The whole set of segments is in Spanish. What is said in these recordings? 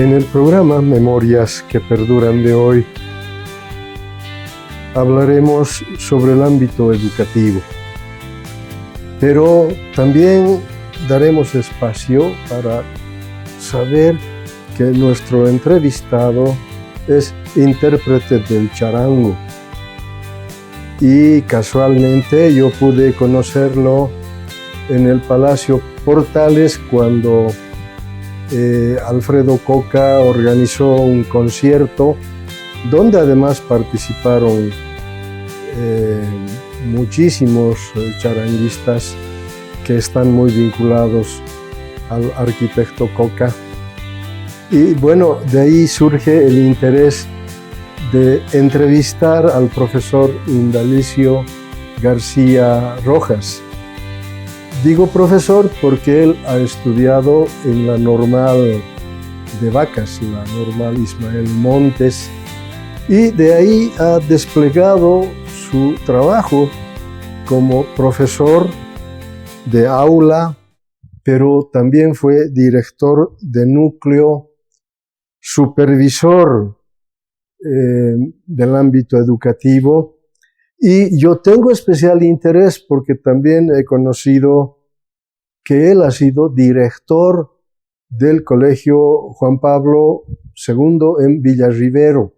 En el programa Memorias que Perduran de hoy hablaremos sobre el ámbito educativo, pero también daremos espacio para saber que nuestro entrevistado es intérprete del charango y casualmente yo pude conocerlo en el Palacio Portales cuando Alfredo Coca organizó un concierto donde además participaron muchísimos charanguistas que están muy vinculados al arquitecto Coca. Y bueno, de ahí surge el interés de entrevistar al profesor Indalecio García Rojas. Digo profesor porque él ha estudiado en la Normal de Vacas, la Normal Ismael Montes, y de ahí ha desplegado su trabajo como profesor de aula, pero también fue director de núcleo, supervisor del ámbito educativo. Y yo tengo especial interés porque también he conocido que él ha sido director del Colegio Juan Pablo II en Villarrivero.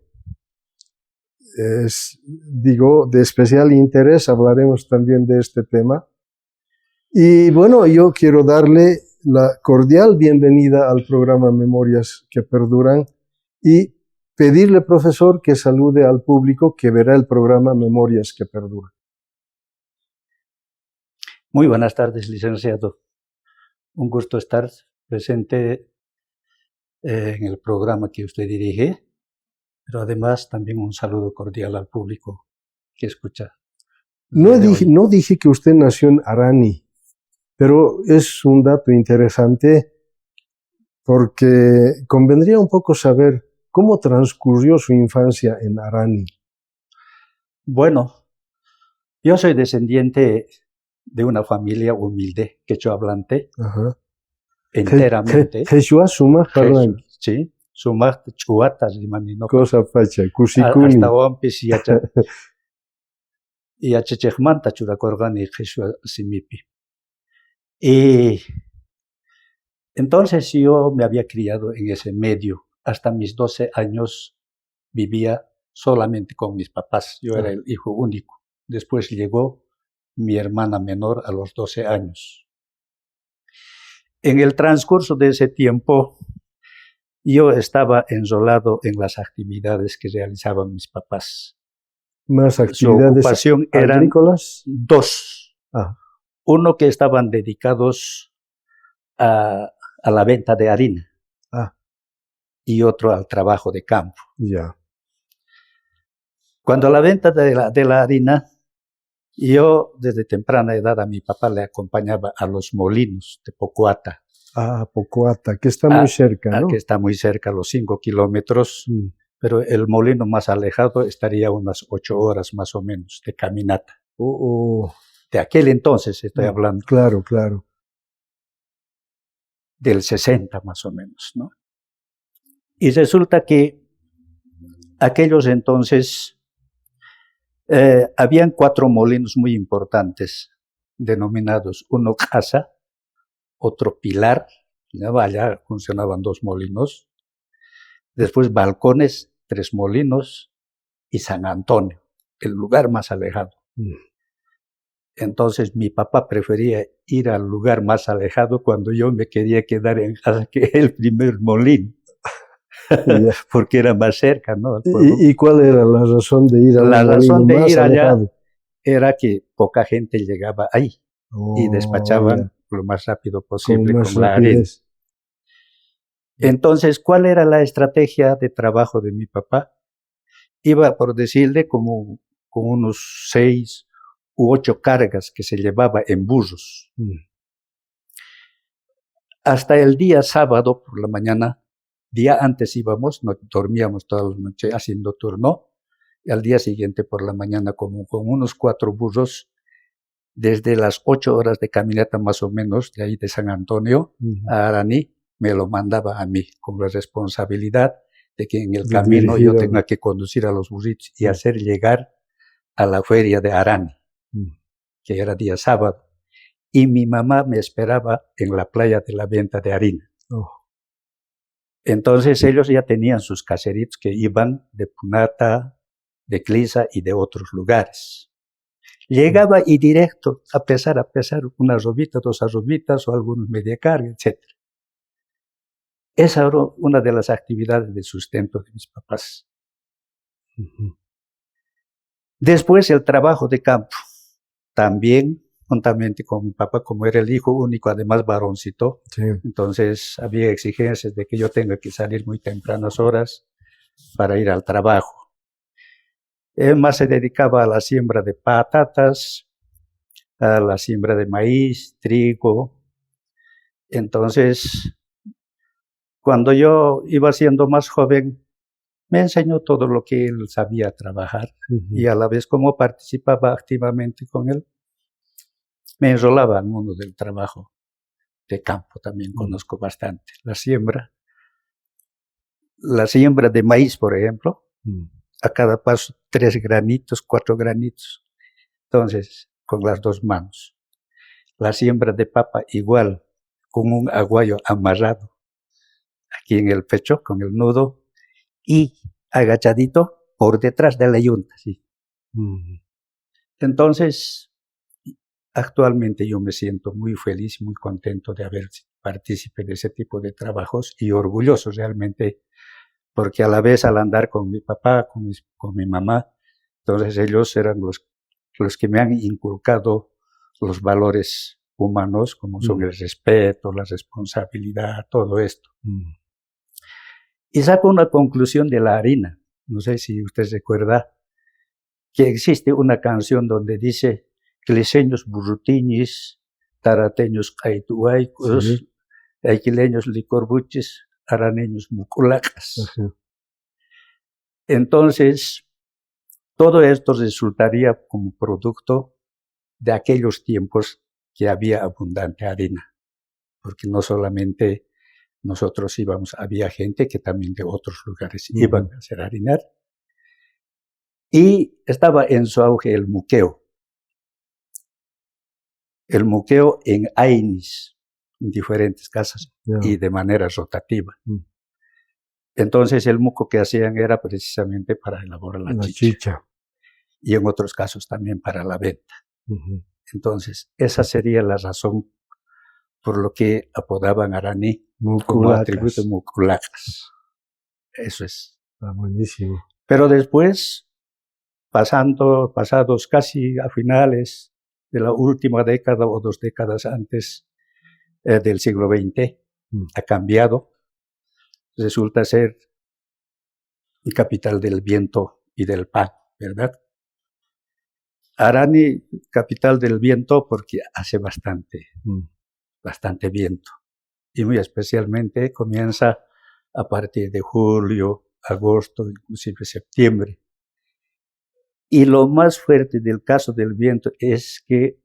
Digo, de especial interés, hablaremos también de este tema. Y bueno, yo quiero darle la cordial bienvenida al programa Memorias que Perduran y pedirle, profesor, que salude al público que verá el programa Memorias que Perduran. Muy buenas tardes, licenciado. Un gusto estar presente en el programa que usted dirige, pero además también un saludo cordial al público que escucha. No dije que usted nació en Arani, pero es un dato interesante porque convendría un poco saber ¿cómo transcurrió su infancia en Arani? Bueno, yo soy descendiente de una familia humilde, quechua hablante, enteramente. Quechua sumaq parlan. Sí, sumaq chuatas limanino. Cosa pacha, kusikuni. Hasta ompis yachachejmanta churakorgani quechua simipi. Y entonces yo me había criado en ese medio. Hasta mis 12 años vivía solamente con mis papás. Yo era el hijo único. Después llegó mi hermana menor a los 12 años. En el transcurso de ese tiempo, yo estaba enrolado en las actividades que realizaban mis papás. ¿Más actividades agrícolas? Dos. Uno que estaban dedicados a la venta de harina. Y otro al trabajo de campo. Ya. Cuando a la venta de la harina, yo desde temprana edad a mi papá le acompañaba a los molinos de Pocuata. Pocuata, que está muy cerca, ¿no? Que está muy cerca, los 5 kilómetros, pero el molino más alejado estaría unas 8 horas más o menos de caminata. De aquel entonces estoy hablando. Claro, claro. Del 60 más o menos, ¿no? Y resulta que aquellos entonces habían 4 molinos muy importantes, denominados uno Casa, otro Pilar, allá funcionaban 2 molinos, después Balcones, 3 molinos, y San Antonio, el lugar más alejado. Entonces mi papá prefería ir al lugar más alejado cuando yo me quería quedar en casa que el primer molino. Porque era más cerca, ¿no? ¿Y cuál era la razón de ir La razón de ir allá alejado? Era que poca gente llegaba ahí y despachaban lo más rápido posible con la harina. Entonces, ¿cuál era la estrategia de trabajo de mi papá? Iba, por decirle, como con unos 6 u 8 cargas que se llevaba en burros. Hasta el día sábado por la mañana. Día antes íbamos, dormíamos toda la noche haciendo turno, y al día siguiente por la mañana con unos 4 burros, desde las 8 horas de caminata más o menos, de ahí de San Antonio a Arani, me lo mandaba a mí, con la responsabilidad de que en el camino yo tenga que conducir a los burritos y hacer llegar a la feria de Arani, que era día sábado. Y mi mamá me esperaba en la playa de la venta de harina. Entonces ellos ya tenían sus caseritos que iban de Punata, de Clisa y de otros lugares. Llegaba y directo a pesar una arrobita, 2 arrobitas o algunos media carga, etc. Esa era una de las actividades de sustento de mis papás. Después el trabajo de campo, también juntamente con mi papá, como era el hijo único, además varoncito. Sí. Entonces había exigencias de que yo tenga que salir muy tempranas horas para ir al trabajo. Él más se dedicaba a la siembra de patatas, a la siembra de maíz, trigo. Entonces, cuando yo iba siendo más joven, me enseñó todo lo que él sabía trabajar. Y a la vez, como participaba activamente con él, me enrolaba al mundo del trabajo de campo. También conozco bastante la siembra de maíz, por ejemplo. A cada paso 3 granitos, 4 granitos. Entonces, con las 2 manos. La siembra de papa igual, con un aguayo amarrado aquí en el pecho, con el nudo, y agachadito por detrás de la yunta. ¿Sí? Entonces, actualmente yo me siento muy feliz, muy contento de haber participado de ese tipo de trabajos y orgulloso realmente, porque a la vez al andar con mi papá, con mi mamá, entonces ellos eran los que me han inculcado los valores humanos, como son el respeto, la responsabilidad, todo esto. Y saco una conclusión de la harina. No sé si usted recuerda que existe una canción donde dice: cliseños burrutiñis, tarateños caituaicos, aiquileños licorbuches, araneños muculacas. Entonces, todo esto resultaría como producto de aquellos tiempos que había abundante harina, porque no solamente nosotros íbamos, había gente que también de otros lugares iban a hacer harinar, y estaba en su auge el muqueo en ainis, en diferentes casas y de manera rotativa. Entonces el muco que hacían era precisamente para elaborar la chicha. Y en otros casos también para la venta. Entonces, esa sería la razón por lo que apodaban Arani como atributo muculacas. Eso es. Buenísimo. Pero después, pasados casi a finales de la última década o 2 décadas antes del siglo XX, ha cambiado. Resulta ser capital del viento y del pan, ¿verdad? Arani, capital del viento, porque hace bastante viento. Y muy especialmente comienza a partir de julio, agosto, inclusive septiembre. Y lo más fuerte del caso del viento es que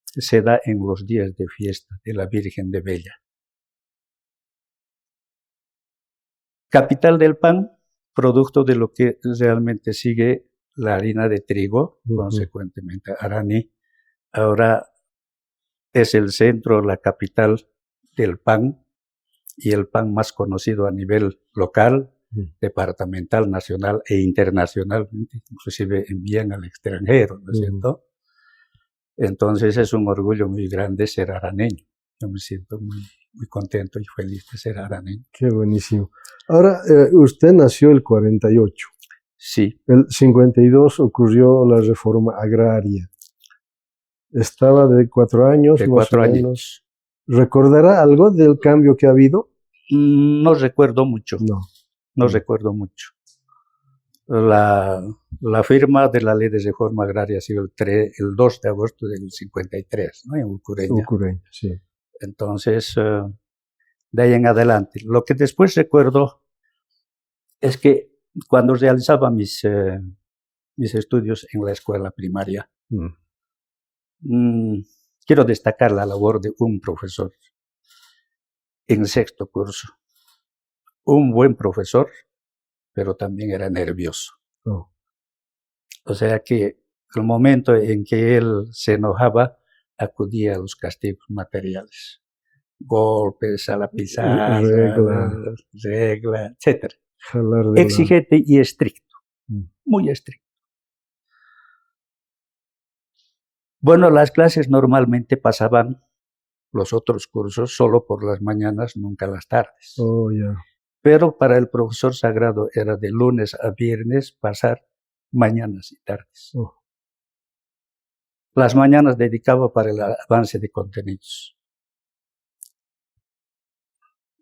se da en los días de fiesta de la Virgen de Bella. Capital del pan, producto de lo que realmente sigue la harina de trigo, consecuentemente Arani. Ahora es el centro, la capital del pan, y el pan más conocido a nivel local, departamental, nacional e internacionalmente, inclusive envían al extranjero, ¿no es cierto? Entonces es un orgullo muy grande ser araneño. Yo me siento muy contento y feliz de ser araneño. Qué buenísimo. Ahora, usted nació el 48. Sí. El 52 ocurrió la reforma agraria. Estaba de 4 años, de más 4 o años. menos. ¿Recordará algo del cambio que ha habido? No recuerdo mucho. No recuerdo mucho. La firma de la ley de reforma agraria ha sido el 2 de agosto del 53, ¿no? En Ucureña. Ucureña, sí. Entonces, de ahí en adelante. Lo que después recuerdo es que cuando realizaba mis estudios en la escuela primaria, quiero destacar la labor de un profesor. en sexto curso. Un buen profesor, pero también era nervioso. Oh. O sea que el momento en que él se enojaba, acudía a los castigos materiales. Golpes a la pizarra, regla, etc. Exigente y estricto, muy estricto. Bueno, las clases normalmente pasaban los otros cursos solo por las mañanas, nunca las tardes. Oh, yeah. Pero para el profesor sagrado era de lunes a viernes pasar mañanas y tardes. Oh. Las mañanas dedicaba para el avance de contenidos.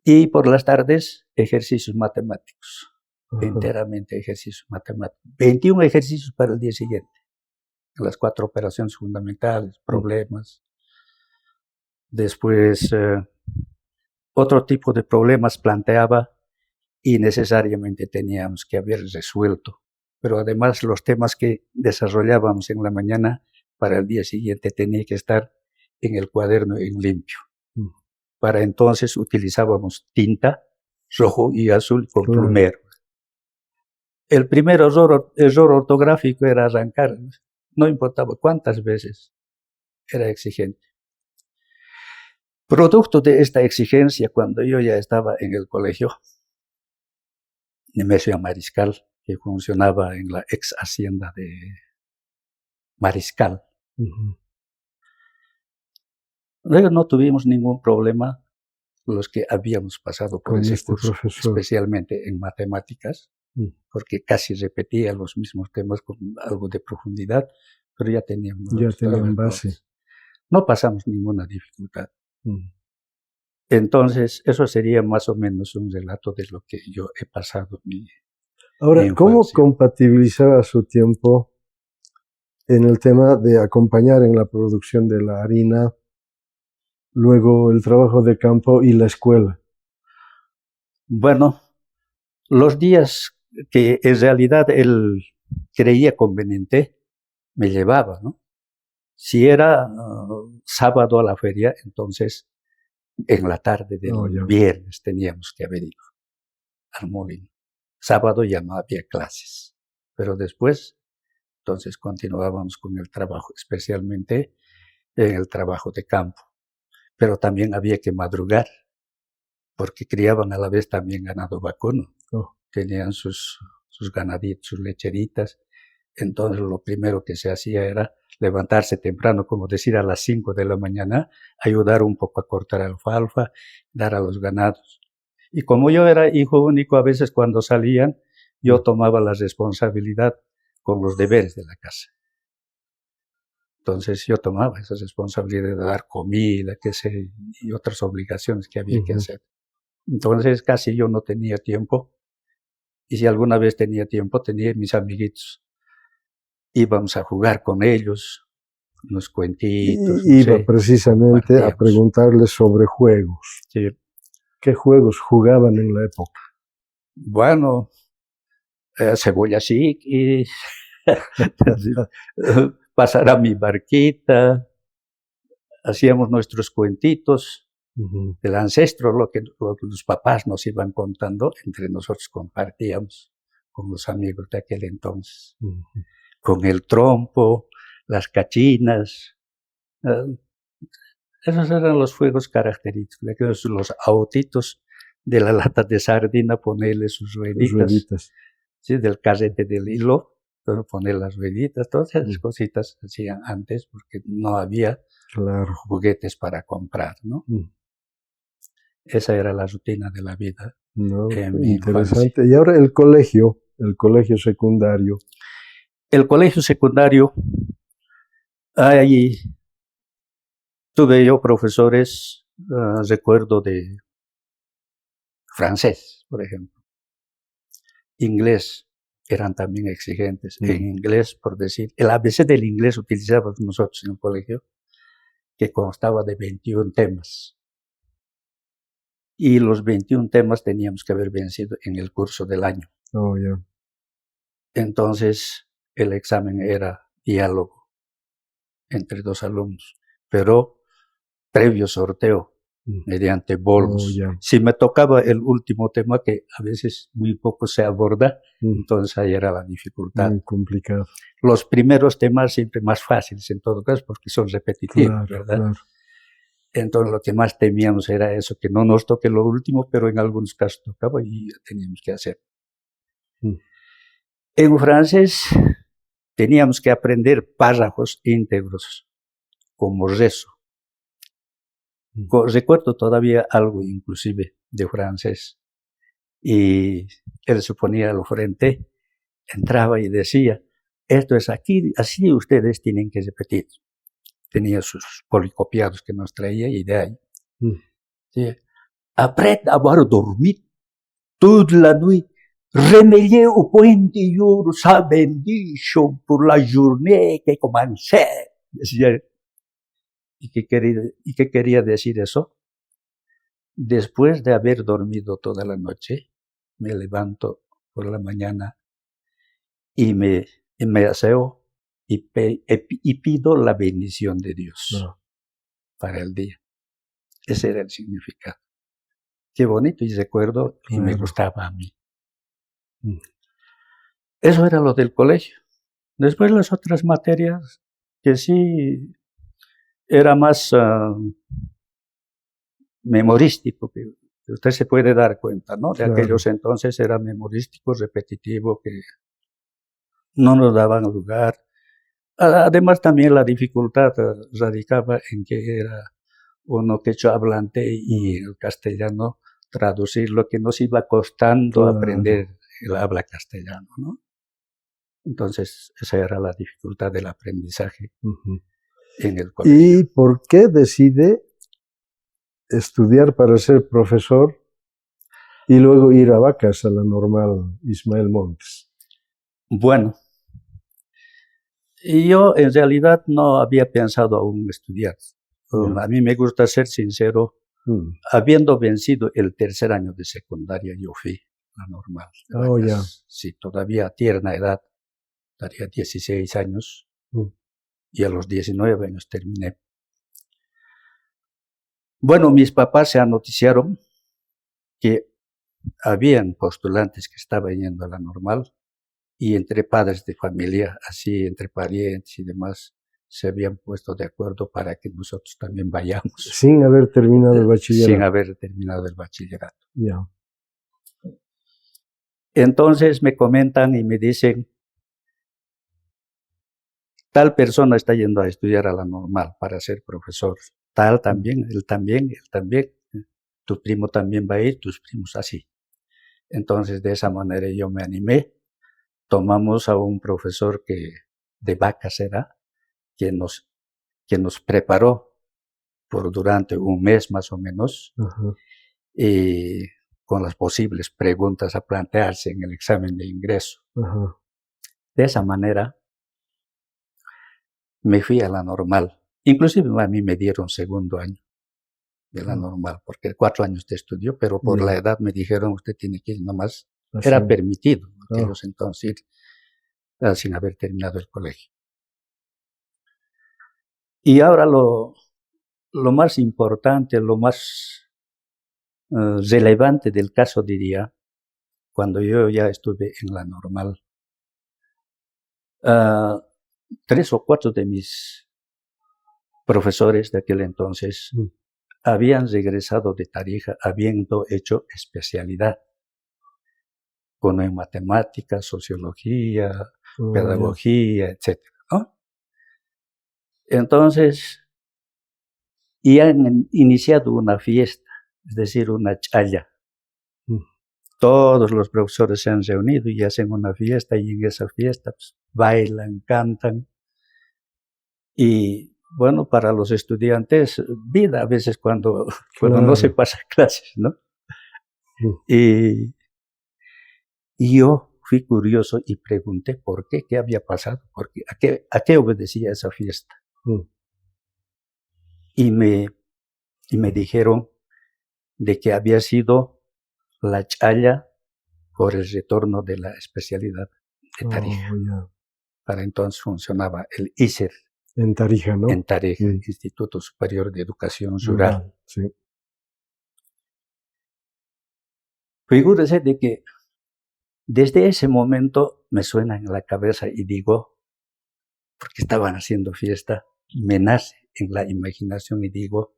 Y por las tardes, ejercicios matemáticos. Enteramente ejercicios matemáticos. 21 ejercicios para el día siguiente. Las 4 operaciones fundamentales, problemas. Después, otro tipo de problemas planteaba y necesariamente teníamos que haber resuelto. Pero además los temas que desarrollábamos en la mañana, para el día siguiente tenía que estar en el cuaderno en limpio. Para entonces utilizábamos tinta rojo y azul con plumero. El primer error ortográfico era arrancar, no importaba cuántas veces, era exigente. Producto de esta exigencia, cuando yo ya estaba en el colegio, Nemesio Mariscal, que funcionaba en la ex hacienda de Mariscal. Luego no tuvimos ningún problema los que habíamos pasado por ese curso, especialmente en matemáticas, porque casi repetía los mismos temas con algo de profundidad, pero ya teníamos base. No pasamos ninguna dificultad. Entonces, eso sería más o menos un relato de lo que yo he pasado. Ahora, ¿cómo compatibilizaba su tiempo en el tema de acompañar en la producción de la harina, luego el trabajo de campo y la escuela? Bueno, los días que en realidad él creía conveniente, me llevaba, ¿no? Si era sábado a la feria, entonces en la tarde del viernes teníamos que haber ido al molino. Sábado ya no había clases, pero después, entonces continuábamos con el trabajo, especialmente en el trabajo de campo. Pero también había que madrugar, porque criaban a la vez también ganado vacuno. Tenían sus ganaditos, sus lecheritas. Entonces lo primero que se hacía era levantarse temprano, como decir a las 5 de la mañana, ayudar un poco a cortar alfalfa, dar a los ganados. Y como yo era hijo único, a veces cuando salían, yo tomaba la responsabilidad con los deberes de la casa. Entonces yo tomaba esa responsabilidad de dar comida, y otras obligaciones que había que hacer. Entonces casi yo no tenía tiempo. Y si alguna vez tenía tiempo, tenía mis amiguitos. Íbamos a jugar con ellos, unos cuentitos. Iba precisamente a preguntarles sobre juegos. Sí. ¿Qué juegos jugaban en la época? Bueno, cebolla chic y pasar a mi barquita, hacíamos nuestros cuentitos del ancestro, lo que los papás nos iban contando, entre nosotros compartíamos con los amigos de aquel entonces. Con el trompo, las cachinas, esos eran los juegos característicos, los autitos de la lata de sardina, ponerle sus rueditas. Sí, del carrete del hilo, poner las rueditas, todas esas cositas se hacían antes porque no había juguetes para comprar, ¿no? Esa era la rutina de la vida. Interesante. Y ahora el colegio secundario. El colegio secundario, ahí tuve yo profesores, recuerdo de francés, por ejemplo. Inglés, eran también exigentes. En inglés, por decir, el ABC del inglés utilizábamos nosotros en el colegio, que constaba de 21 temas. Y los 21 temas teníamos que haber vencido en el curso del año. Entonces, el examen era diálogo entre 2 alumnos, pero previo sorteo. mediante bolos. Oh, ya. Si me tocaba el último tema, que a veces muy poco se aborda, entonces ahí era la dificultad. Muy complicado. Los primeros temas siempre más fáciles en todo caso, porque son repetitivos, Claro, ¿verdad? claro. Entonces lo que más temíamos era eso, que no nos toque lo último, pero en algunos casos tocaba y teníamos que hacer. En francés teníamos que aprender párrafos íntegros, como rezo. Recuerdo todavía algo inclusive de francés. Y él se ponía al frente, entraba y decía, esto es aquí, así ustedes tienen que repetir. Tenía sus policopiados que nos traía y de ahí. Après avoir dormi toute la nuit, remédié au point du jour sa bendition pour la journée que commençait. Decía, ¿y qué quería decir eso? Después de haber dormido toda la noche, me levanto por la mañana y me aseo y pido la bendición de Dios para el día. Ese era el significado. Qué bonito y recuerdo y me gustaba a mí. Eso era lo del colegio. Después las otras materias que sí era más memorístico, que usted se puede dar cuenta, ¿no? De aquellos entonces era memorístico, repetitivo, que no nos daban lugar. Además también la dificultad radicaba en que era uno quechua hablante y el castellano traducir lo que nos iba costando aprender el habla castellano, ¿no? Entonces esa era la dificultad del aprendizaje en el colegio. ¿Y por qué decide estudiar para ser profesor y luego ir a Vacas, a la normal Ismael Montes? Bueno, yo en realidad no había pensado aún estudiar. A mí me gusta ser sincero. Habiendo vencido el tercer año de secundaria, yo fui a la normal. Sí, todavía a tierna edad, daría 16 años, y a los 19 años terminé. Bueno, mis papás se anoticiaron que habían postulantes que estaban yendo a la normal, y entre padres de familia, así entre parientes y demás, se habían puesto de acuerdo para que nosotros también vayamos. Sin haber terminado el bachillerato. Sin haber terminado el bachillerato. Ya. Entonces me comentan y me dicen, tal persona está yendo a estudiar a la normal para ser profesor. Tal también, él también. Tu primo también va a ir, tus primos así. Entonces de esa manera yo me animé. Tomamos a un profesor que de Vacas era, que nos preparó durante un mes más o menos, y con las posibles preguntas a plantearse en el examen de ingreso. De esa manera me fui a la normal. Inclusive a mí me dieron segundo año de la normal, porque 4 años de estudio, pero por la edad me dijeron, usted tiene que ir nomás. Era permitido en aquellos entonces ir sin haber terminado el colegio. Y ahora lo más importante, lo más relevante del caso, diría, cuando yo ya estuve en la normal, 3 o 4 de mis profesores de aquel entonces habían regresado de Tarija habiendo hecho especialidad. Uno en matemáticas, sociología, pedagogía, etc., ¿no? Entonces, y han iniciado una fiesta, es decir, una chaya. Todos los profesores se han reunido y hacen una fiesta, y en esa fiesta pues, bailan, cantan. Y bueno, para los estudiantes, vida a veces cuando no se pasa clases, ¿no? Y yo fui curioso y pregunté por qué había pasado, a qué obedecía esa fiesta. Y me dijeron de que había sido la chaya por el retorno de la especialidad de Tarija. Para entonces funcionaba el ISER. En Tarija, ¿no? En Tarija, Instituto Superior de Educación Rural. Sí. Figúrese de que desde ese momento me suena en la cabeza y digo, porque estaban haciendo fiesta, me nace en la imaginación y digo,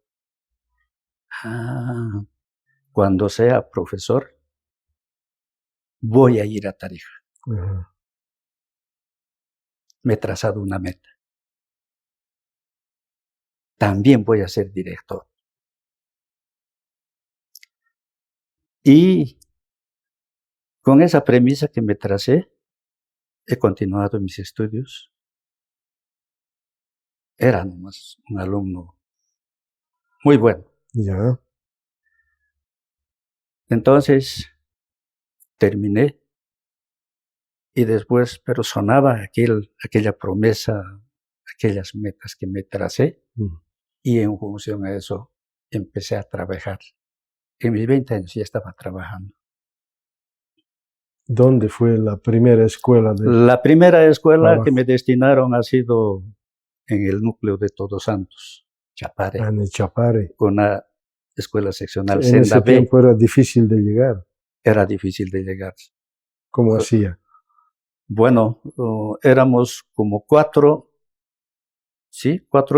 cuando sea profesor, voy a ir a Tarija. Me he trazado una meta. También voy a ser director. Y con esa premisa que me tracé, he continuado mis estudios. Era nomás un alumno muy bueno. Ya. Entonces, terminé y después, pero sonaba aquella promesa, aquellas metas que me tracé y en función a eso empecé a trabajar. En mis 20 años ya estaba trabajando. ¿Dónde fue la primera escuela? La primera escuela trabajo que me destinaron ha sido en el núcleo de Todos Santos, Chapare. En el Chapare. Una escuela seccional. En ese tiempo era difícil de llegar. Era difícil de llegar. ¿Cómo hacía? Bueno, éramos como cuatro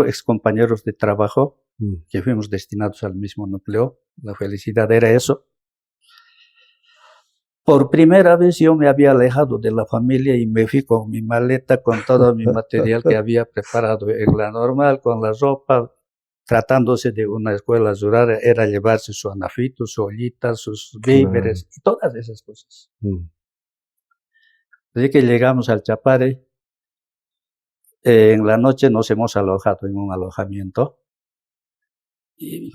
excompañeros de trabajo que fuimos destinados al mismo núcleo. La felicidad era eso. Por primera vez yo me había alejado de la familia y me fui con mi maleta, con todo mi material que había preparado en la normal, con la ropa. Tratándose de una escuela rural, era llevarse su anafito, su ollita, sus víveres y todas esas cosas. Así que llegamos al Chapare. En la noche nos hemos alojado en un alojamiento. Y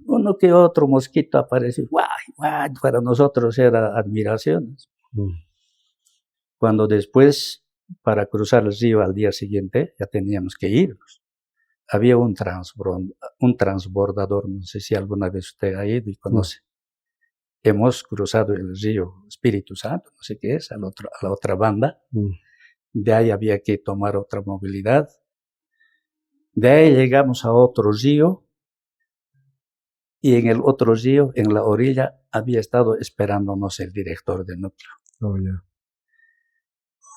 uno que otro mosquito apareció. ¡Guay, guay! Para nosotros era admiración. Cuando después, para cruzar el río al día siguiente, ya teníamos que irnos. Había un transbordador, no sé si alguna vez usted ha ido y conoce. Hemos cruzado el río Espíritu Santo, no sé qué es, a la otra banda. De ahí había que tomar otra movilidad. De ahí llegamos a otro río. Y en el otro río, en la orilla, había estado esperándonos el director del núcleo.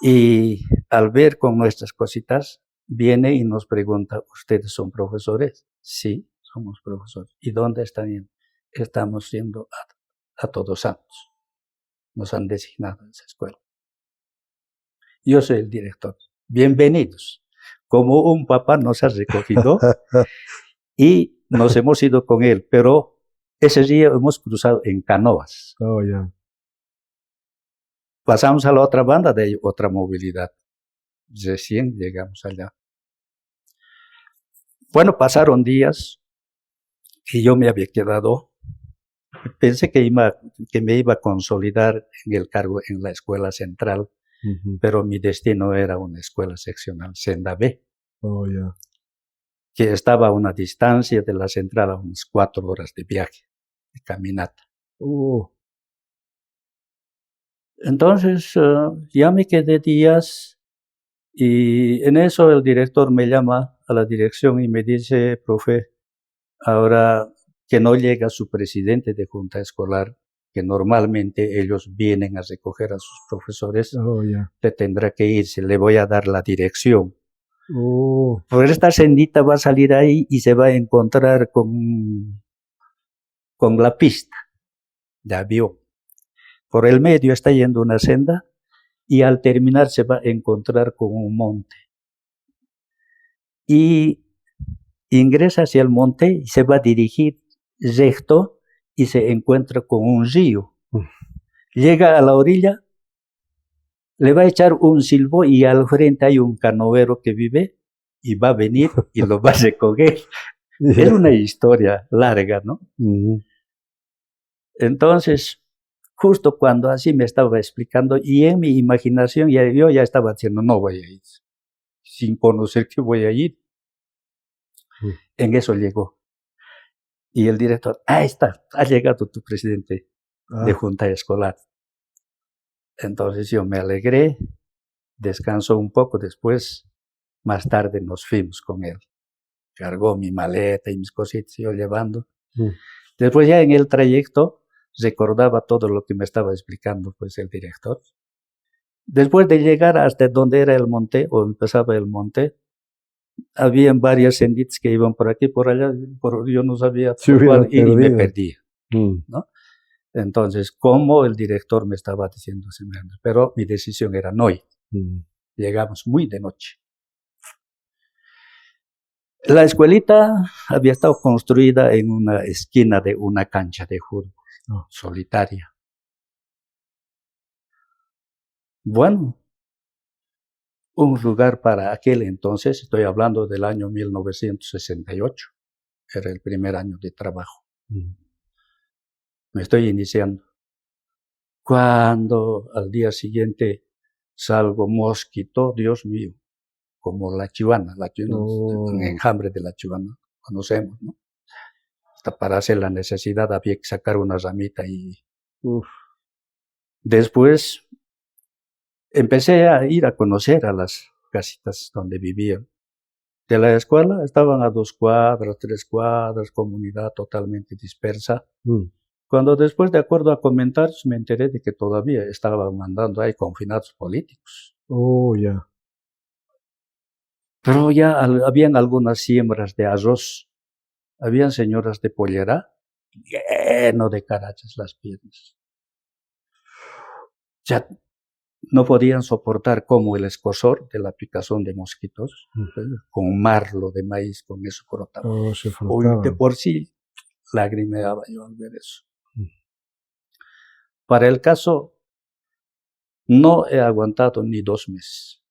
Y al ver con nuestras cositas, viene y nos pregunta, ¿ustedes son profesores? Sí, somos profesores. ¿Y dónde están yendo? Estamos yendo a Todos Santos. Nos han designado en esa escuela. Yo soy el director. Bienvenidos. Como un papá nos ha recogido y nos hemos ido con él, pero ese día hemos cruzado en canoas. Pasamos a la otra banda de otra movilidad. Recién llegamos allá. Bueno, pasaron días y yo me había quedado. Pensé que me iba a consolidar en el cargo en la escuela central, pero mi destino era una escuela seccional, Senda B, que estaba a una distancia de la central a unas 4 horas de viaje, de caminata. Entonces, ya me quedé días y en eso el director me llama a la dirección y me dice, profe, ahora que no llega su presidente de junta escolar, que normalmente ellos vienen a recoger a sus profesores, te tendrá que irse, le voy a dar la dirección. Por esta sendita va a salir ahí y se va a encontrar con la pista de avión. Por el medio está yendo una senda y al terminar se va a encontrar con un monte. Y ingresa hacia el monte y se va a dirigir recto y se encuentra con un río. Llega a la orilla, le va a echar un silbo y al frente hay un canoero que vive y va a venir y lo va a recoger. Es una historia larga, ¿no? Entonces, justo cuando así me estaba explicando y en mi imaginación yo ya estaba diciendo, no voy a ir, sin conocer que voy a ir. En eso llegó. Y el director, ahí está, ha llegado tu presidente de junta escolar. Entonces yo me alegré, descansó un poco, después, más tarde nos fuimos con él. Cargó mi maleta y mis cositas, yo llevando. Después ya en el trayecto, recordaba todo lo que me estaba explicando pues el director. Después de llegar hasta donde era el monte, o empezaba el monte, habían varias senditas que iban por aquí, por allá, yo no sabía por cuál ir y me perdía, ¿no? Entonces, como el director me estaba diciendo semejante, pero mi decisión era no ir. Llegamos muy de noche. La escuelita había estado construida en una esquina de una cancha de fútbol, solitaria. Bueno, un lugar para aquel entonces, estoy hablando del año 1968, era el primer año de trabajo. Me estoy iniciando. Cuando al día siguiente salgo mosquito, Dios mío, como la chivana, un enjambre de la chivana, conocemos, ¿no? Hasta para hacer la necesidad había que sacar una ramita y... Después empecé a ir a conocer a las casitas donde vivían. De la escuela estaban a 2 cuadras, 3 cuadras, comunidad totalmente dispersa. Cuando después, de acuerdo a comentarios, me enteré de que todavía estaban mandando ahí confinados políticos. Ya. Pero ya habían algunas siembras de arroz. Habían señoras de pollera, lleno de carachas las piernas. Ya no podían soportar como el escozor de la picazón de mosquitos, con marlo de maíz, con eso frotaban. De por sí lagrimeaba yo al ver eso. Para el caso, no he aguantado ni 2 meses.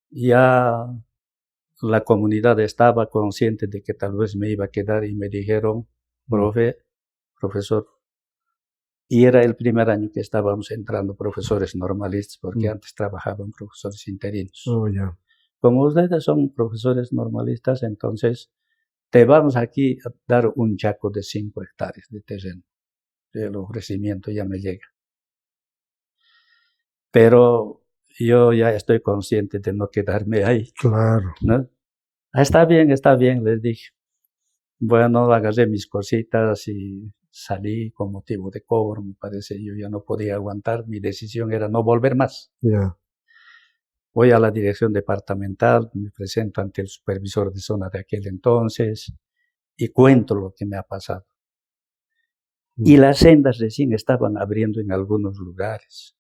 Ya la comunidad estaba consciente de que tal vez me iba a quedar y me dijeron, profesor, y era el primer año que estábamos entrando profesores normalistas, porque antes trabajaban profesores interinos. Como ustedes son profesores normalistas, entonces te vamos aquí a dar un chaco de 5 hectáreas de terreno. El ofrecimiento ya me llega. Pero yo ya estoy consciente de no quedarme ahí. Claro. ¿No? Está bien, les dije. Bueno, agarré mis cositas y salí con motivo de cobro, me parece. Yo ya no podía aguantar, mi decisión era no volver más. Voy a la dirección departamental, me presento ante el supervisor de zona de aquel entonces y cuento lo que me ha pasado. Y las sendas recién estaban abriendo en algunos lugares.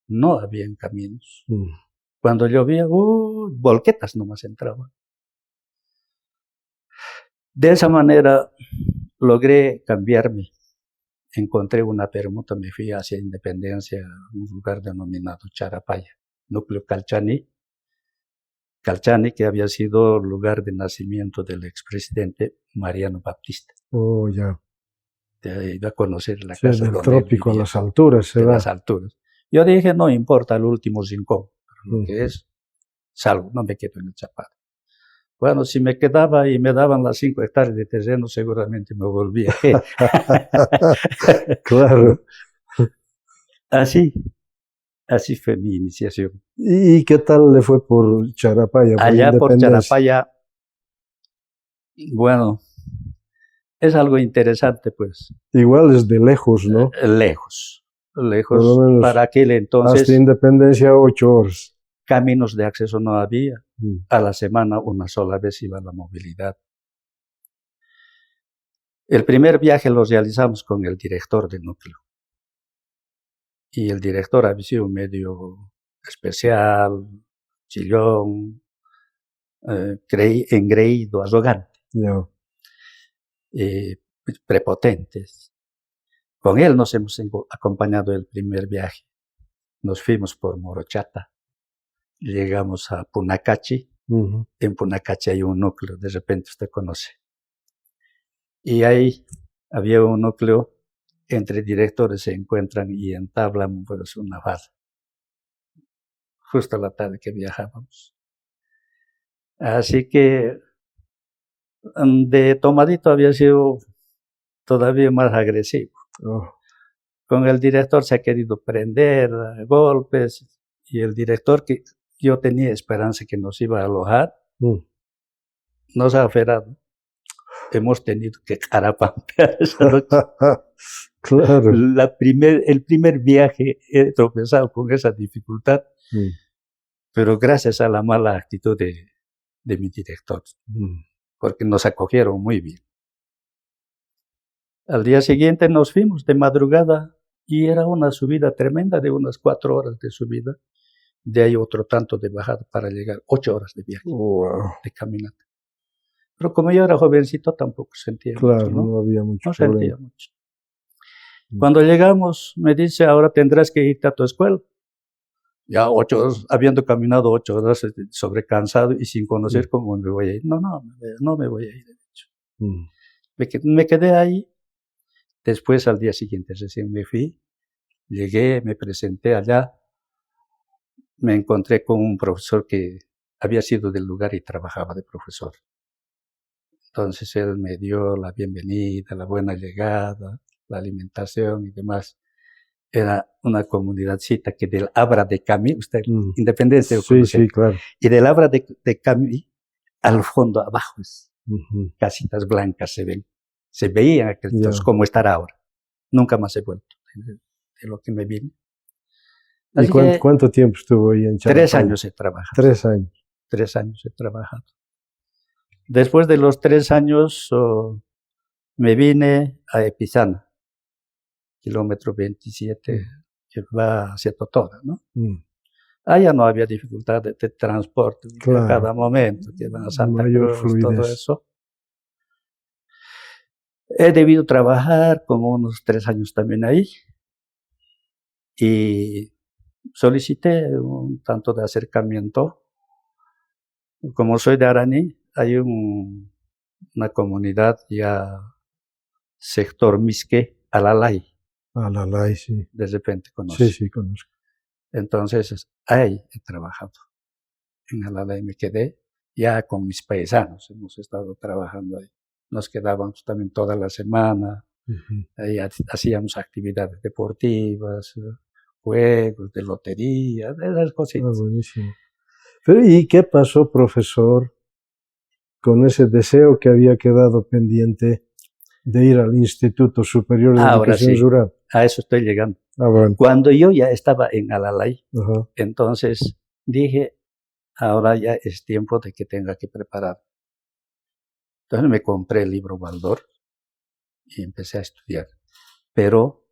No habían caminos. Cuando llovía, volquetas nomás entraban. De esa manera logré cambiarme. Encontré una permuta, me fui hacia Independencia, un lugar denominado Charapaya, núcleo Calchani. Calchani, que había sido lugar de nacimiento del expresidente Mariano Baptista. Iba a conocer la casa del trópico a las alturas. Las alturas. Yo dije, no importa el último rincón, lo que es, salgo, no me quedo en el Chapada. Bueno, si me quedaba y me daban las 5 hectáreas de terreno, seguramente me volvía. Claro. Así fue mi iniciación. ¿Y qué tal le fue por Charapaya? Allá por Charapaya, bueno, es algo interesante, pues. Igual es de lejos, ¿no? Lejos, para aquel entonces. Hasta Independencia 8 horas. Caminos de acceso no había. A la semana una sola vez iba la movilidad. El primer viaje lo realizamos con el director del núcleo. Y el director había sido medio especial, chillón, engreído, arrogante, prepotentes. Con él nos hemos acompañado el primer viaje. Nos fuimos por Morochata. Llegamos a Punacachi. En Punacachi hay un núcleo, de repente usted conoce. Y ahí había un núcleo, entre directores se encuentran y entablan pues, una farra. Justo a la tarde que viajábamos. Así que de tomadito había sido todavía más agresivo. Con el director se ha querido prender a golpes y el director, que yo tenía esperanza que nos iba a alojar, nos ha aferrado. hemos tenido que carapampear esa noche. Claro. El primer viaje he tropezado con esa dificultad, pero gracias a la mala actitud de mi director, porque nos acogieron muy bien. Al día siguiente nos fuimos de madrugada y era una subida tremenda de unas 4 horas de subida. De ahí otro tanto de bajada para llegar, 8 horas de viaje, de caminata. Pero como yo era jovencito, tampoco sentía Claro, mucho, ¿no? no había mucho No problema. sentía mucho. Cuando llegamos, me dice, ahora tendrás que irte a tu escuela. Ya 8 horas, habiendo caminado 8 horas, sobrecansado y sin conocer cómo me voy a ir. No me voy a ir, de hecho. Me quedé ahí. Después, al día siguiente, recién me fui. Llegué, me presenté allá. Me encontré con un profesor que había sido del lugar y trabajaba de profesor. Entonces él me dio la bienvenida, la buena llegada, la alimentación y demás. Era una comunidadcita que del Abra de Camus, usted, Independencia, sí, claro. y del Abra de Camus, al fondo, abajo, casitas blancas se ven. Se veían aquellos como estar ahora. Nunca más he vuelto de lo que me vine. ¿Y cuánto tiempo estuvo ahí en Charapanca? 3 años he trabajado. 3 años. 3 años he trabajado. Después de los 3 años me vine a Epizana, kilómetro 27, que va hacia Totora, ¿no? Allá no había dificultad de transporte, claro. A cada momento, que van a Santa Cruz, todo eso. He debido trabajar como unos 3 años también ahí y solicité un tanto de acercamiento. Como soy de Araní, hay una comunidad ya sector Misque, Alalay. Alalay, sí. De repente conoce. Sí, conozco. Entonces, ahí he trabajado. En Alalay me quedé ya con mis paisanos. Hemos estado trabajando ahí. Nos quedábamos también toda la semana. Ahí hacíamos actividades deportivas, juegos de lotería, de esas cositas. Buenísimo. Pero ¿y qué pasó, profesor, con ese deseo que había quedado pendiente de ir al Instituto Superior de Educación Rural? A eso estoy llegando. Bueno. Cuando yo ya estaba en Alalay, entonces dije, ahora ya es tiempo de que tenga que preparar. Entonces me compré el libro Baldor y empecé a estudiar. Pero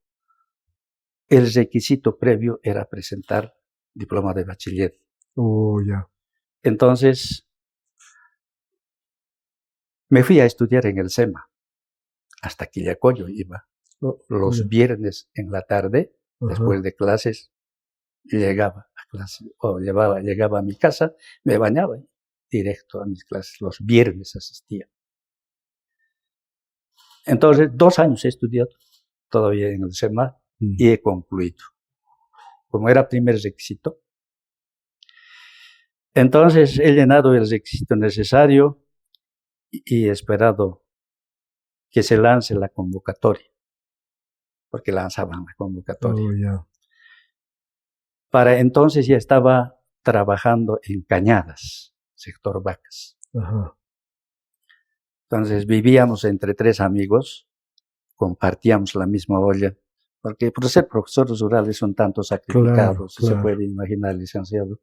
el requisito previo era presentar diploma de bachiller. Ya. Entonces, me fui a estudiar en el SEMA. Hasta Quillacollo iba. Los viernes en la tarde, después de clases, llegaba a clase, o llegaba a mi casa, me bañaba directo a mis clases. Los viernes asistía. Entonces, 2 años he estudiado todavía en el SEMA y he concluido. Como era primer requisito. Entonces, he llenado el requisito necesario y he esperado que se lance la convocatoria, porque lanzaban la convocatoria. Para entonces ya estaba trabajando en Cañadas, sector Vacas. Entonces vivíamos entre 3 amigos, compartíamos la misma olla, porque por ser profesores rurales son tantos sacrificados, se puede imaginar, licenciado.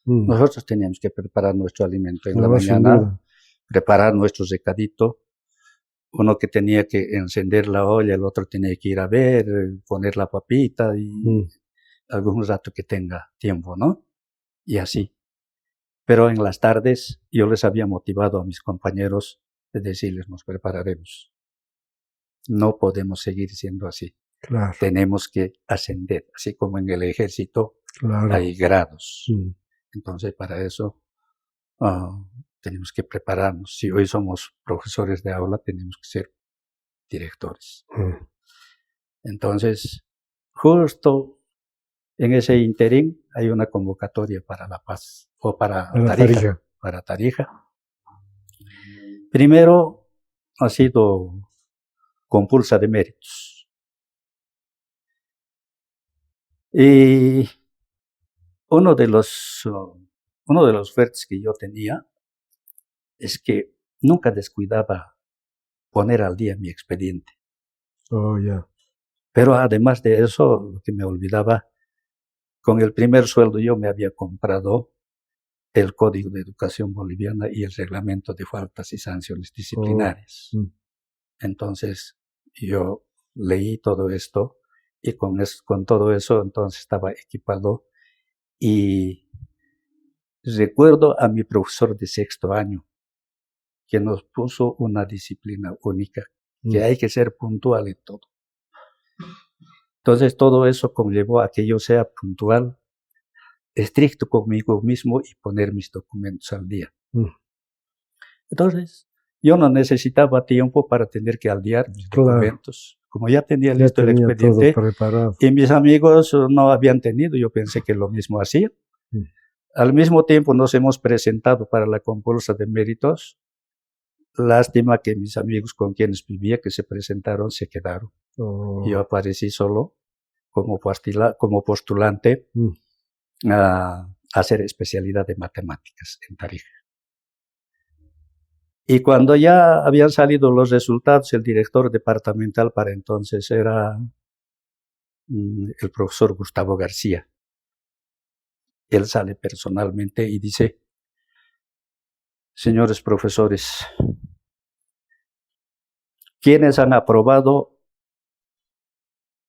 Nosotros teníamos que preparar nuestro alimento en la mañana, preparar nuestro recadito. Uno que tenía que encender la olla, el otro tenía que ir a ver, poner la papita y algún rato que tenga tiempo, ¿no? Y así. Pero en las tardes yo les había motivado a mis compañeros de decirles, nos prepararemos. No podemos seguir siendo así. Claro. Tenemos que ascender, así como en el ejército hay grados. Entonces, para eso tenemos que prepararnos. Si hoy somos profesores de aula, tenemos que ser directores. Entonces, justo en ese interín hay una convocatoria para La Paz, o para Tarija. Para Tarija. Primero ha sido compulsa de méritos. Y uno de los fuertes que yo tenía es que nunca descuidaba poner al día mi expediente. Oh, ya. Pero además de eso, lo que me olvidaba, con el primer sueldo yo me había comprado el Código de Educación Boliviana y el Reglamento de Faltas y Sanciones Disciplinarias. Entonces, yo leí todo esto y con todo eso entonces estaba equipado. Y recuerdo a mi profesor de sexto año que nos puso una disciplina única, que hay que ser puntual en todo. Entonces todo eso conllevó a que yo sea puntual, estricto conmigo mismo y poner mis documentos al día. Entonces yo no necesitaba tiempo para tener que aldear mis documentos. Como ya tenía listo el expediente y mis amigos no habían tenido, yo pensé que lo mismo hacían. Al mismo tiempo nos hemos presentado para la compulsa de méritos. Lástima que mis amigos con quienes vivía, que se presentaron, se quedaron. Yo aparecí solo como postulante a hacer especialidad de matemáticas en Tarija. Y cuando ya habían salido los resultados, el director departamental para entonces era el profesor Gustavo García. Él sale personalmente y dice: señores profesores, quienes han aprobado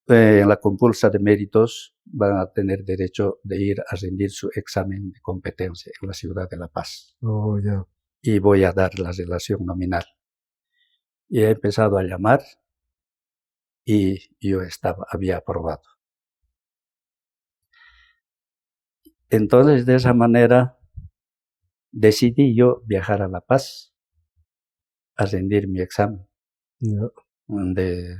en la compulsa de méritos van a tener derecho de ir a rendir su examen de competencia en la ciudad de La Paz. Y voy a dar la relación nominal. Y he empezado a llamar y yo había aprobado. Entonces, de esa manera, decidí yo viajar a La Paz a rendir mi examen de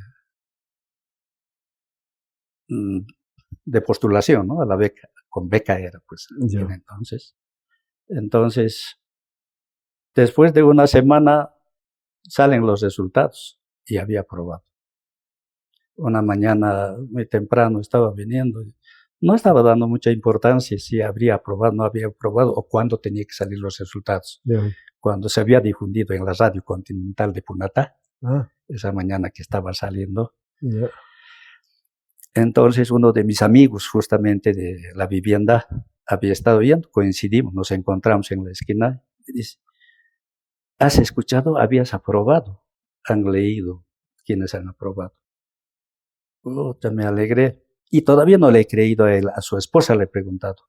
postulación, ¿no? A la beca. Con beca era, pues, entonces. Entonces, después de una semana salen los resultados y había aprobado. Una mañana muy temprano estaba viniendo. No estaba dando mucha importancia si habría aprobado, no había aprobado o cuándo tenía que salir los resultados. Cuando se había difundido en la radio continental de Punata, esa mañana que estaba saliendo. Entonces uno de mis amigos justamente de la vivienda había estado yendo, coincidimos, nos encontramos en la esquina y dice: ¿has escuchado? Habías aprobado. Han leído quienes han aprobado. Me alegré. Y todavía no le he creído a él, a su esposa le he preguntado.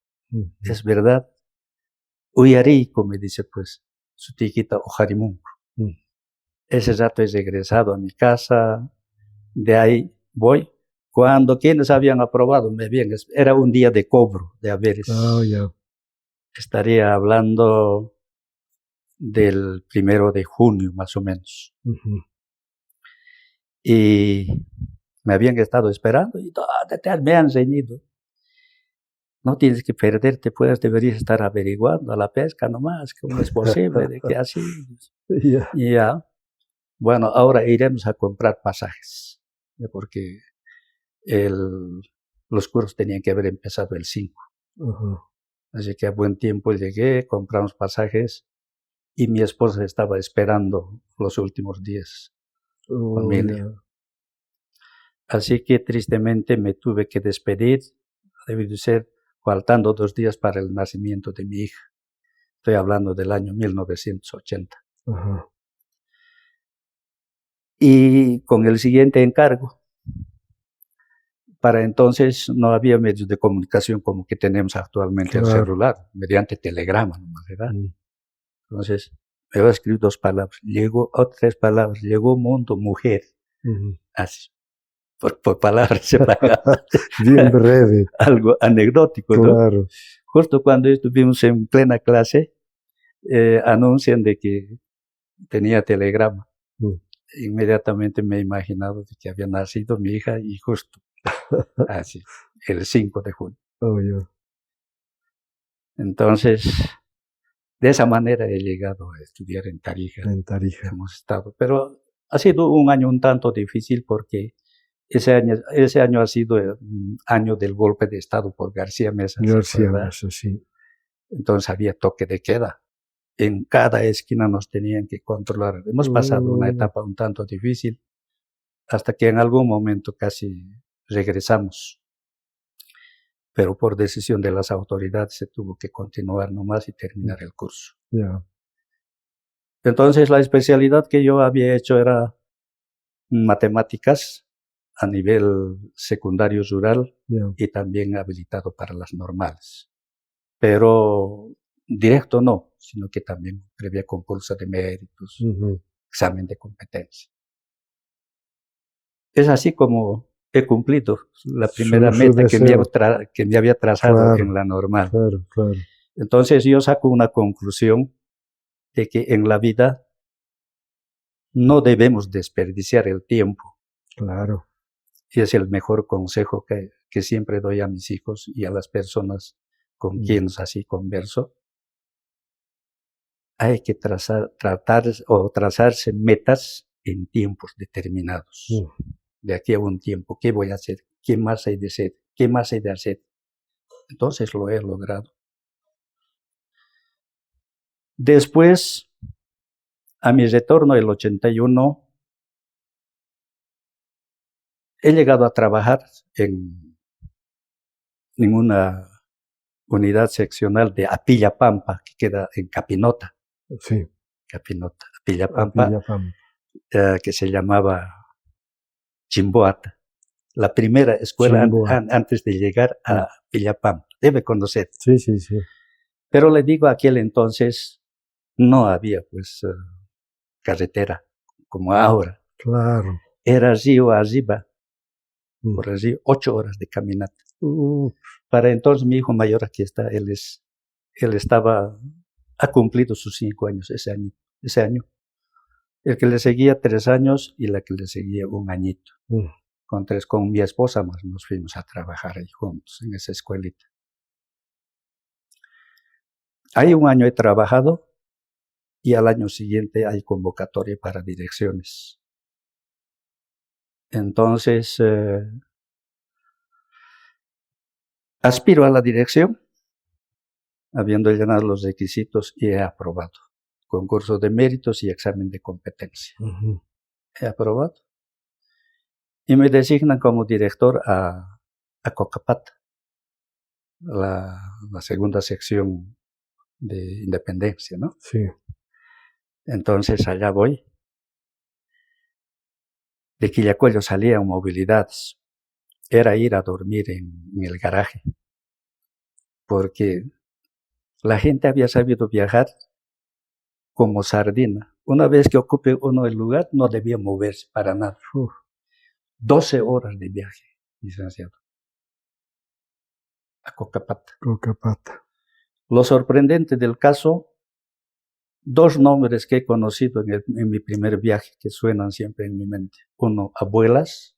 ¿Es verdad? Uyarico, me dice, pues, su tiquita Ojarimunco. Ese rato he regresado a mi casa, de ahí voy. Cuando quienes habían aprobado, era un día de cobro de haberes. Estaría hablando del 1 de junio, más o menos. Y me habían estado esperando y me han reñido. No tienes que perderte, deberías estar averiguando a la pesca nomás, ¿cómo es posible de que así? Ya. Bueno, ahora iremos a comprar pasajes, porque los cursos tenían que haber empezado el 5. Así que a buen tiempo llegué, compramos pasajes y mi esposa estaba esperando los últimos días. Familia. Así que tristemente me tuve que despedir, debió ser faltando 2 días para el nacimiento de mi hija. Estoy hablando del año 1980. Y con el siguiente encargo, para entonces no había medios de comunicación como que tenemos actualmente el celular, mediante telegrama, ¿verdad? Entonces, me voy a escribir 2 palabras, 3 palabras, llegó mundo, mujer, así. Por palabras separadas. Bien breve. Algo anecdótico, ¿no? Justo cuando estuvimos en plena clase, anuncian de que tenía telegrama. Inmediatamente me he imaginado de que había nacido mi hija y justo así, el 5 de junio. Entonces, de esa manera he llegado a estudiar en Tarija. Hemos estado, pero ha sido un año un tanto difícil porque ese año ha sido el año del golpe de Estado por García Meza. García Meza, sí. Entonces había toque de queda. en cada esquina nos tenían que controlar. Hemos pasado una etapa un tanto difícil, hasta que en algún momento casi regresamos. Pero por decisión de las autoridades se tuvo que continuar nomás y terminar el curso. Yeah. Entonces la especialidad que yo había hecho era matemáticas a nivel secundario rural y también habilitado para las normales. Pero directo no, sino que también previa concurso de méritos, examen de competencia. Es así como he cumplido la primera meta que me había trazado en la normal. Claro. Entonces yo saco una conclusión de que en la vida no debemos desperdiciar el tiempo. Claro. Y es el mejor consejo que siempre doy a mis hijos y a las personas con quienes así converso. Hay que trazarse metas en tiempos determinados. De aquí a un tiempo, ¿qué voy a hacer? ¿Qué más hay de hacer? ¿Qué más hay de hacer? Entonces lo he logrado. Después, a mi retorno el 81, he llegado a trabajar en una unidad seccional de Apillapampa, que queda en Capinota. Sí. Capinota, Apillapampa. Que se llamaba Chimboata. La primera escuela antes de llegar a Apillapampa. Debe conocer. Sí. Pero le digo, aquel entonces no había pues carretera como ahora. Claro. Era río arriba, por el río, 8 horas de caminata. Para entonces mi hijo mayor, aquí está, él ha cumplido sus 5 años ese año. El que le seguía 3 años y la que le seguía 1 añito. Con mi esposa más nos fuimos a trabajar ahí juntos en esa escuelita. Ahí 1 año he trabajado y al año siguiente hay convocatoria para direcciones. Entonces, aspiro a la dirección, habiendo llenado los requisitos y he aprobado. Concurso de méritos y examen de competencia. He aprobado. Y me designan como director a Cocapata, la segunda sección de Independencia, ¿no? Sí. Entonces allá voy. De Quillacollo salía en movilidades. Era ir a dormir en el garaje. Porque la gente había sabido viajar como sardina. Una vez que ocupe uno el lugar, no debía moverse para nada. 12 horas de viaje, licenciado. A Cocapata. Lo sorprendente del caso, 2 nombres que he conocido en mi primer viaje que suenan siempre en mi mente. Uno, Abuelas,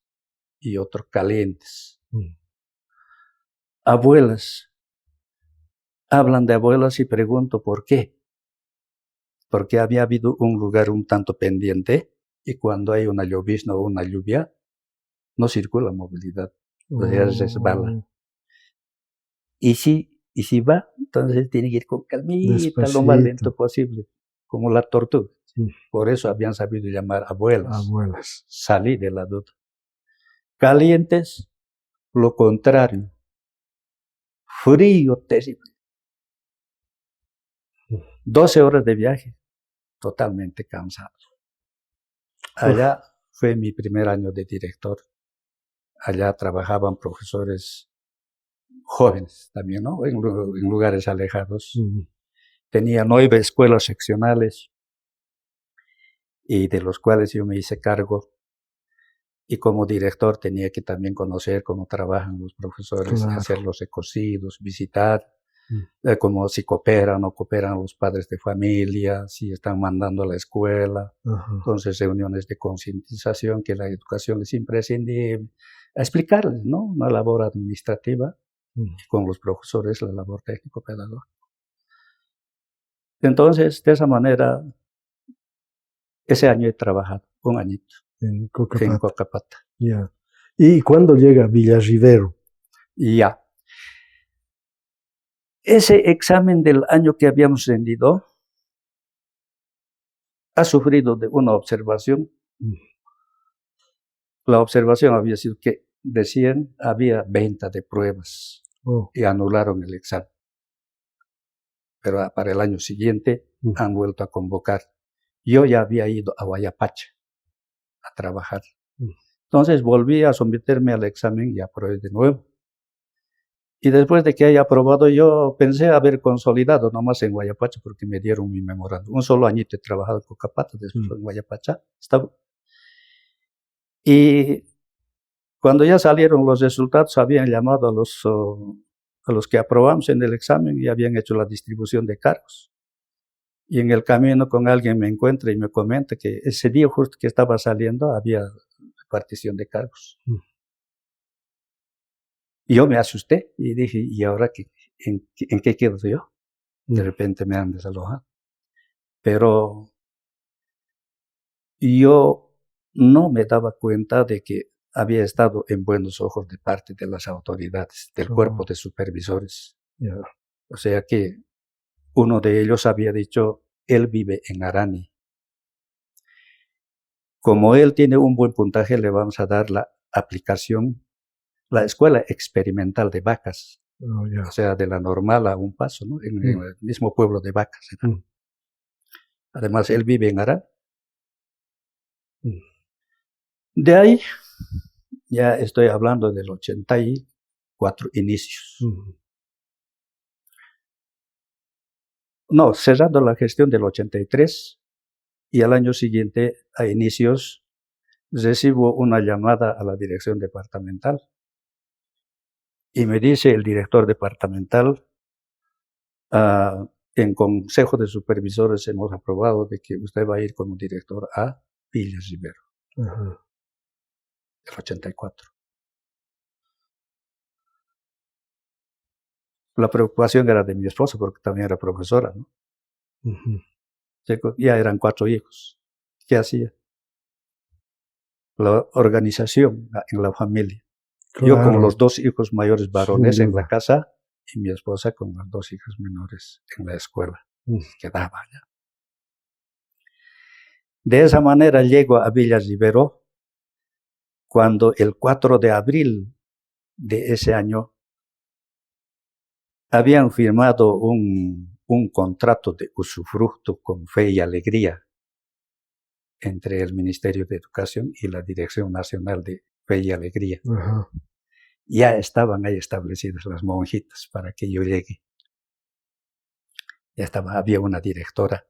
y otro, Calientes. Abuelas. Hablan de Abuelas y pregunto por qué. Porque había habido un lugar un tanto pendiente y cuando hay una llovizna o una lluvia, no circula movilidad, resbala. Y si va, entonces tiene que ir con calmita, despacito, lo más lento posible, como la tortuga. Por eso habían sabido llamar abuelas. Salí de la duda. Calientes, lo contrario. Frío terrible. 12 horas de viaje, totalmente cansado. Allá fue mi primer año de director. Allá trabajaban profesores jóvenes también, ¿no? En lugares alejados. Tenía 9 escuelas seccionales y de los cuales yo me hice cargo. Y como director tenía que también conocer cómo trabajan los profesores, hacer los recocidos, visitar, cómo si cooperan o cooperan los padres de familia, si están mandando a la escuela. Entonces, reuniones de concientización, que la educación es imprescindible. A explicarles, ¿no? Una labor administrativa, con los profesores, la labor técnico-pedagógica. Entonces, de esa manera, ese año he trabajado, 1 añito. En Cocapata. Yeah. ¿Y cuándo llega Villarrivero? Ya. Ese examen del año que habíamos rendido, ha sufrido de una observación. La observación había sido que de 100 había 20 de pruebas y anularon el examen. Pero para el año siguiente han vuelto a convocar. Yo ya había ido a Huayapacha a trabajar. Entonces volví a someterme al examen y aprobé de nuevo. Y después de que haya aprobado, yo pensé haber consolidado nomás en Huayapacha porque me dieron mi memorándum. Un solo añito he trabajado en Cocapata, después en Huayapacha estaba. Y cuando ya salieron los resultados, habían llamado a los que aprobamos en el examen y habían hecho la distribución de cargos. Y en el camino con alguien me encuentra y me comenta que ese día justo que estaba saliendo había repartición de cargos. Y yo me asusté y dije, ¿y ahora en qué quedo yo? De repente me han desalojado. Pero yo no me daba cuenta de que había estado en buenos ojos de parte de las autoridades, del cuerpo de supervisores. O sea que uno de ellos había dicho, él vive en Arani. Como él tiene un buen puntaje, le vamos a dar la aplicación, la escuela experimental de Vacas. O sea, de la normal a un paso, ¿no? En el mismo pueblo de Vacas. Además, él vive en Arani. De ahí, ya estoy hablando del 84 inicios. No, cerrando la gestión del 83 y al año siguiente, a inicios, recibo una llamada a la dirección departamental y me dice el director departamental, en consejo de supervisores hemos aprobado de que usted va a ir como director a Villas Rivero. El 84. La preocupación era de mi esposa porque también era profesora, ¿no? Ya eran 4 hijos. ¿Qué hacía? La organización en la familia. Claro. Yo con los 2 hijos mayores varones en la casa y mi esposa con las 2 hijas menores en la escuela. Quedaba ya. De esa manera llego a Villas Rivero cuando el 4 de abril de ese año habían firmado un contrato de usufructo con fe y alegría entre el Ministerio de Educación y la Dirección Nacional de Fe y Alegría. Ya estaban ahí establecidas las monjitas para que yo llegue. Ya había una directora.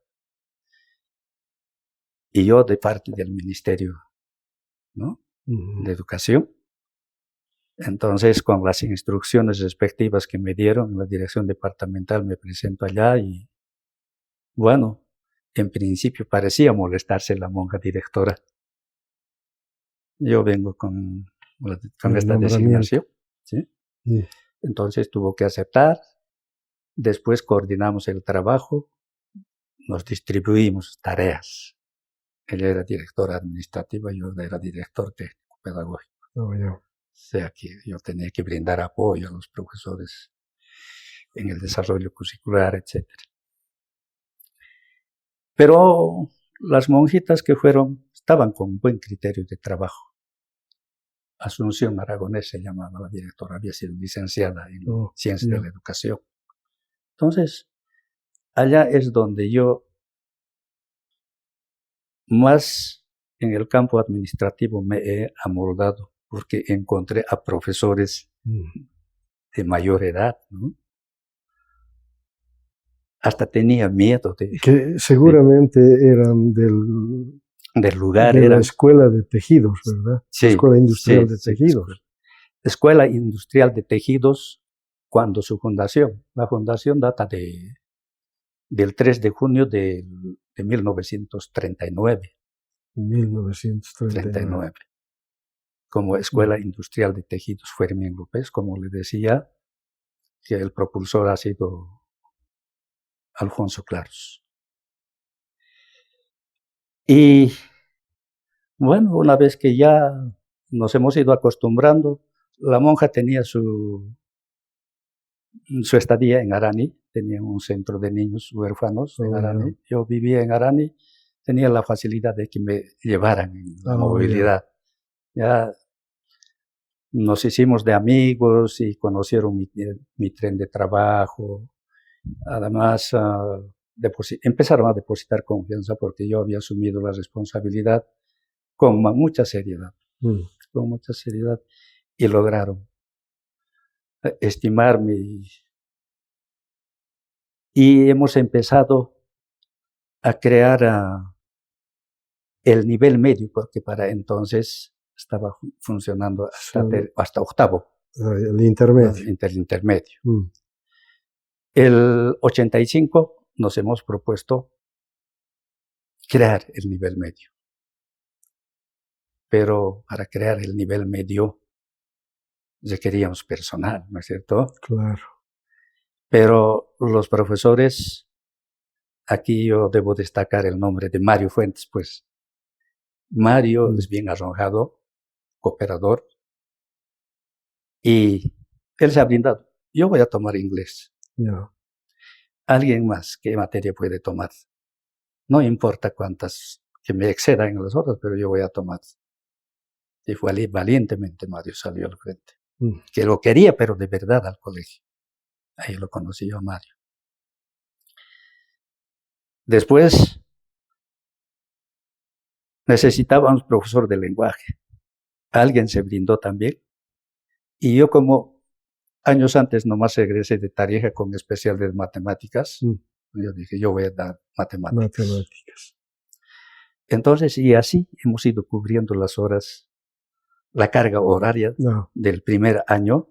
Y yo de parte del Ministerio, ¿no? De Educación. Entonces, con las instrucciones respectivas que me dieron, la dirección departamental me presento allá y, bueno, en principio parecía molestarse la monja directora. Yo vengo con esta designación, ¿sí? Entonces tuvo que aceptar. Después coordinamos el trabajo, nos distribuimos tareas. Ella era directora administrativa, yo era director técnico pedagógico. O sea que yo tenía que brindar apoyo a los profesores en el desarrollo curricular, etc. Pero las monjitas que fueron estaban con buen criterio de trabajo. Asunción Aragonés se llamaba la directora, había sido licenciada en Ciencias de la Educación. Entonces, allá es donde yo más en el campo administrativo me he amoldado, porque encontré a profesores de mayor edad, ¿no? Hasta tenía miedo de... Que seguramente eran del lugar. De la Escuela de Tejidos, ¿verdad? Sí. Escuela Industrial de Tejidos. Escuela Industrial de Tejidos, cuando su fundación. La fundación data del 3 de junio de 1939. 1939. Como Escuela Industrial de Tejidos Fermín López, como le decía, que el propulsor ha sido Alfonso Claros. Y bueno, una vez que ya nos hemos ido acostumbrando, la monja tenía su estadía en Arani, tenía un centro de niños huérfanos en Arani. Yo vivía en Arani tenía la facilidad de que me llevaran en la Oh, movilidad. Ya nos hicimos de amigos y conocieron mi tren de trabajo. Además, empezaron a depositar confianza porque yo había asumido la responsabilidad con mucha seriedad, con mucha seriedad, y lograron estimarme y hemos empezado a crear el nivel medio, porque para entonces estaba funcionando hasta octavo. El intermedio. El intermedio. El 85 nos hemos propuesto crear el nivel medio. Pero para crear el nivel medio requeríamos personal, ¿no es cierto? Claro. Pero los profesores, aquí yo debo destacar el nombre de Mario Fuentes, pues. Mario es bien arrojado, cooperador, y él se ha brindado. Yo voy a tomar inglés. ¿Alguien más qué materia puede tomar? No importa cuántas que me excedan en las horas, pero yo voy a tomar. Y fue valientemente Mario salió al frente. Que lo quería, pero de verdad al colegio. Ahí lo conocí yo a Mario. Después necesitábamos profesor de lenguaje. Alguien se brindó también. Y yo, como años antes nomás egresé de Tarija con especial de matemáticas, yo dije, yo voy a dar matemáticas. Entonces, y así hemos ido cubriendo las horas, la carga horaria del primer año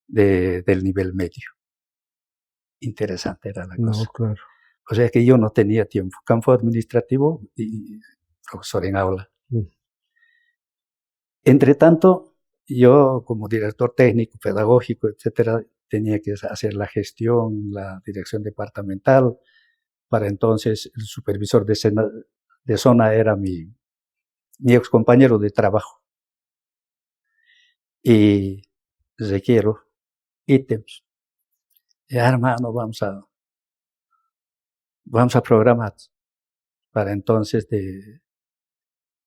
del nivel medio. Interesante era la cosa. Claro. O sea que yo no tenía tiempo. Campo administrativo y profesor en aula. Entre tanto, yo como director técnico, pedagógico, etcétera, tenía que hacer la gestión, la dirección departamental. Para entonces, el supervisor de zona era mi ex compañero de trabajo. Y requiero ítems. Ya, hermano, vamos a programar. Para entonces, de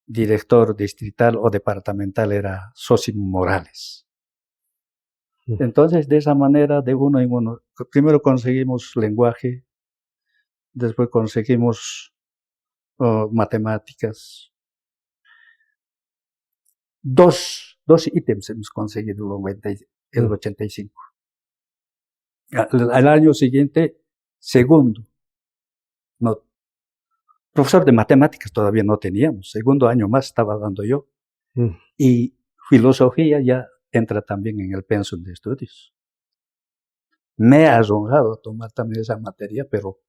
director distrital o departamental era Sosimo Morales. Entonces, de esa manera, de uno en uno, primero conseguimos lenguaje, después conseguimos matemáticas. Dos ítems hemos conseguido el 85. Al año siguiente, segundo. No, profesor de matemáticas todavía no teníamos. Segundo año más estaba dando yo. Y filosofía ya entra también en el pensum de estudios. Me ha arrojado a tomar también esa materia, pero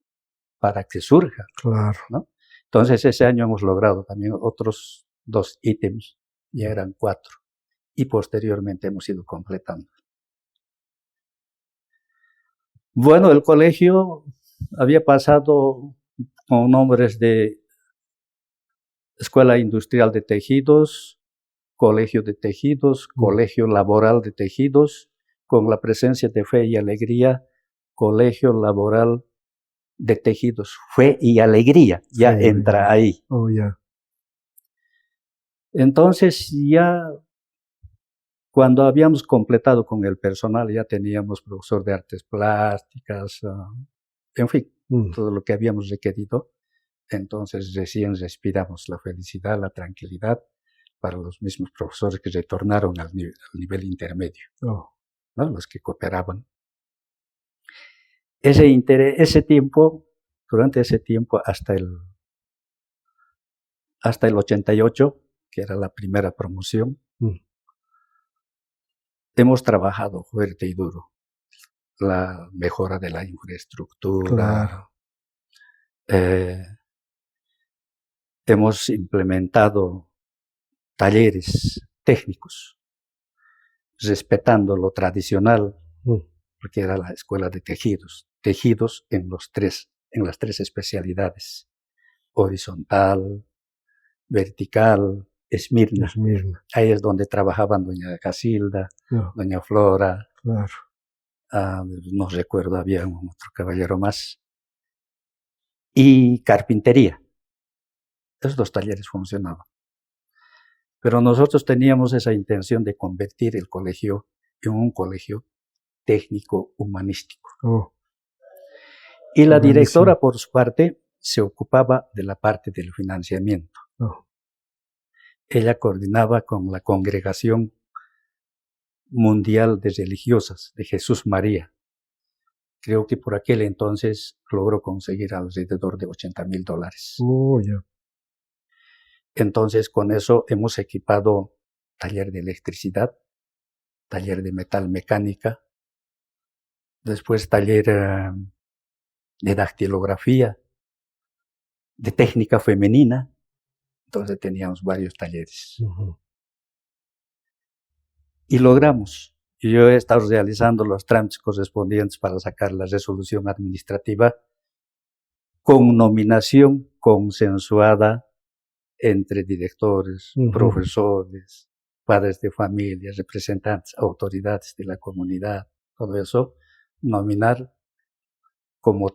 para que surja. Claro. ¿No? Entonces, ese año hemos logrado también otros 2 ítems, ya eran 4, y posteriormente hemos ido completando. Bueno, el colegio había pasado con nombres de Escuela Industrial de Tejidos, Colegio de Tejidos, Colegio Laboral de Tejidos, con la presencia de Fe y Alegría, Colegio Laboral de Tejidos. Fe y Alegría ya entra ahí. Entonces, ya cuando habíamos completado con el personal, ya teníamos profesor de artes plásticas, en fin, todo lo que habíamos requerido. Entonces, recién respiramos la felicidad, la tranquilidad para los mismos profesores que retornaron al nivel intermedio, ¿no? Los que cooperaban. Ese tiempo, durante ese tiempo, hasta el 88, que era la primera promoción, hemos trabajado fuerte y duro. La mejora de la infraestructura. Claro. Hemos implementado talleres técnicos, respetando lo tradicional, porque era la escuela de tejidos. Tejidos en las 3 especialidades: horizontal, vertical, Esmirna. Ahí es donde trabajaban doña Casilda, doña Flora. Claro. No recuerdo, había otro caballero más. Y carpintería. esos dos talleres funcionaban. Pero nosotros teníamos esa intención de convertir el colegio en un colegio técnico humanístico. Oh, Y la buenísimo. directora, por su parte, se ocupaba de la parte del financiamiento. Oh, Ella coordinaba con la Congregación Mundial de Religiosas de Jesús María. Creo que por aquel entonces logró conseguir alrededor de $80,000. oh, ya. Entonces, con eso hemos equipado taller de electricidad, taller de metal mecánica, después taller de dactilografía, de técnica femenina. Entonces teníamos varios talleres. Ujú. Y logramos. Yo he estado realizando los trámites correspondientes para sacar la resolución administrativa con nominación consensuada entre directores, Ujú. profesores, padres de familia, representantes, autoridades de la comunidad, todo eso, nominar como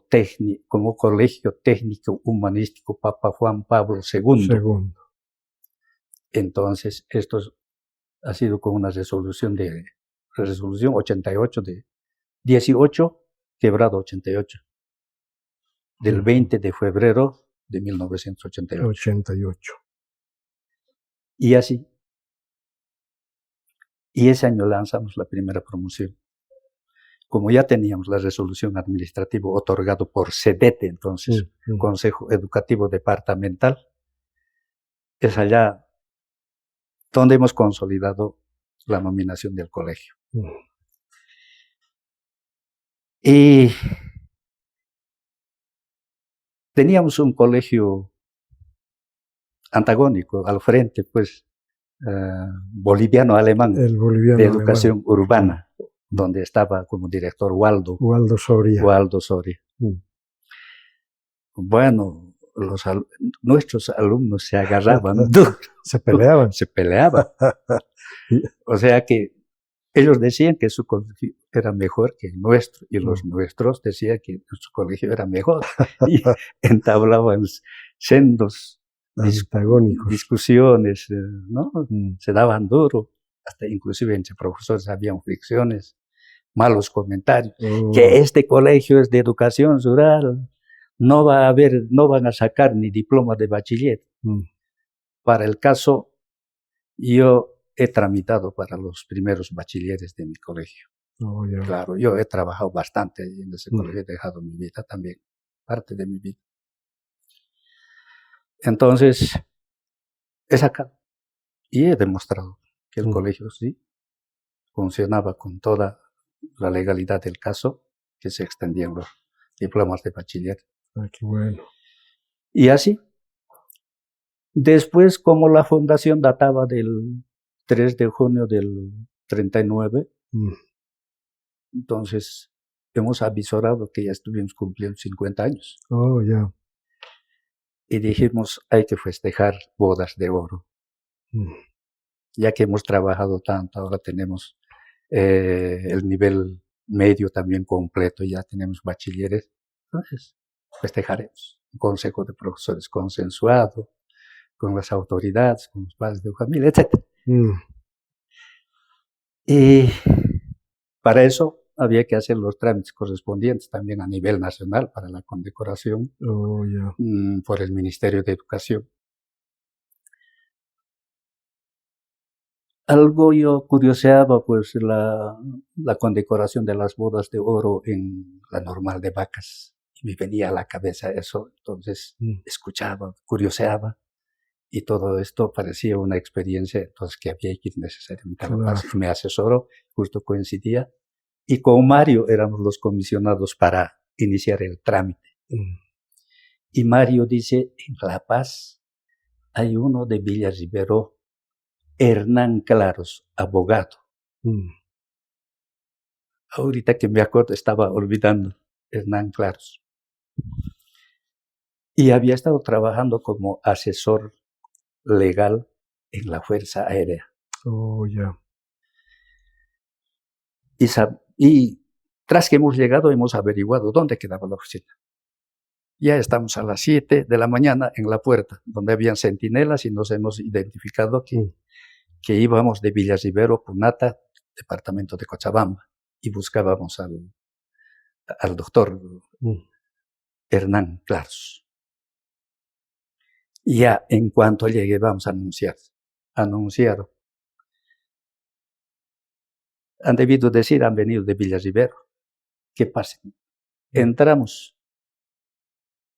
Colegio Técnico Humanístico Papa Juan Pablo II. Segundo. Entonces, esto ha sido con una resolución 88 de 18, quebrado 88, del 20 de febrero de 1988. 88. Y así. Y ese año lanzamos la primera promoción. Como ya teníamos la resolución administrativa otorgado por CEDETE, entonces, Consejo Educativo Departamental, es allá donde hemos consolidado la nominación del colegio. Y teníamos un colegio antagónico al frente, pues, boliviano-alemán, de educación urbana, donde estaba como director Waldo Soria. Bueno, nuestros alumnos se agarraban, se peleaban. Se peleaban. O sea que ellos decían que su colegio era mejor que el nuestro, y los nuestros decían que nuestro colegio era mejor. Y entablaban sendos discusiones, ¿no? Se daban duro, hasta inclusive entre profesores habían fricciones, malos comentarios, que este colegio es de educación rural, no van a sacar ni diploma de bachiller. Para el caso, yo he tramitado para los primeros bachilleres de mi colegio. Claro, yo he trabajado bastante en ese colegio, he dejado mi vida también, parte de mi vida. Entonces, he sacado y he demostrado que el colegio sí funcionaba con toda la legalidad del caso, que se extendían los diplomas de bachiller. Qué bueno. Y así. Después, como la fundación databa del 3 de junio del 39, entonces hemos avisorado que ya estuvimos cumpliendo 50 años. Oh, ya. Y dijimos, hay que festejar bodas de oro. Ya que hemos trabajado tanto, ahora tenemos el nivel medio también completo, ya tenemos bachilleres. Entonces, festejaremos. Un consejo de profesores consensuado, con las autoridades, con los padres de familia, etc. Y para eso había que hacer los trámites correspondientes también a nivel nacional para la condecoración por el Ministerio de Educación. Algo yo curioseaba, pues, la condecoración de las bodas de oro en la Normal de Vacas. Y me venía a la cabeza eso, entonces escuchaba, curioseaba. Y todo esto parecía una experiencia, entonces, que había que ir necesariamente a La Paz. Me asesoró, justo coincidía. Y con Mario éramos los comisionados para iniciar el trámite. Y Mario dice, en La Paz hay uno de Villa Rivero, Hernán Claros, abogado. Ahorita que me acuerdo, estaba olvidando Hernán Claros. Y había estado trabajando como asesor legal en la Fuerza Aérea. Y tras que hemos llegado, hemos averiguado dónde quedaba la oficina. Ya estamos a las 7 de la mañana en la puerta, donde habían centinelas y nos hemos identificado que íbamos de Villa Rivero, Punata, departamento de Cochabamba, y buscábamos al doctor Hernán Claros. Ya en cuanto llegue vamos a anunciar. Anunciaron. Han debido decir, han venido de Villa Rivero. ¿Qué pasa? Entramos.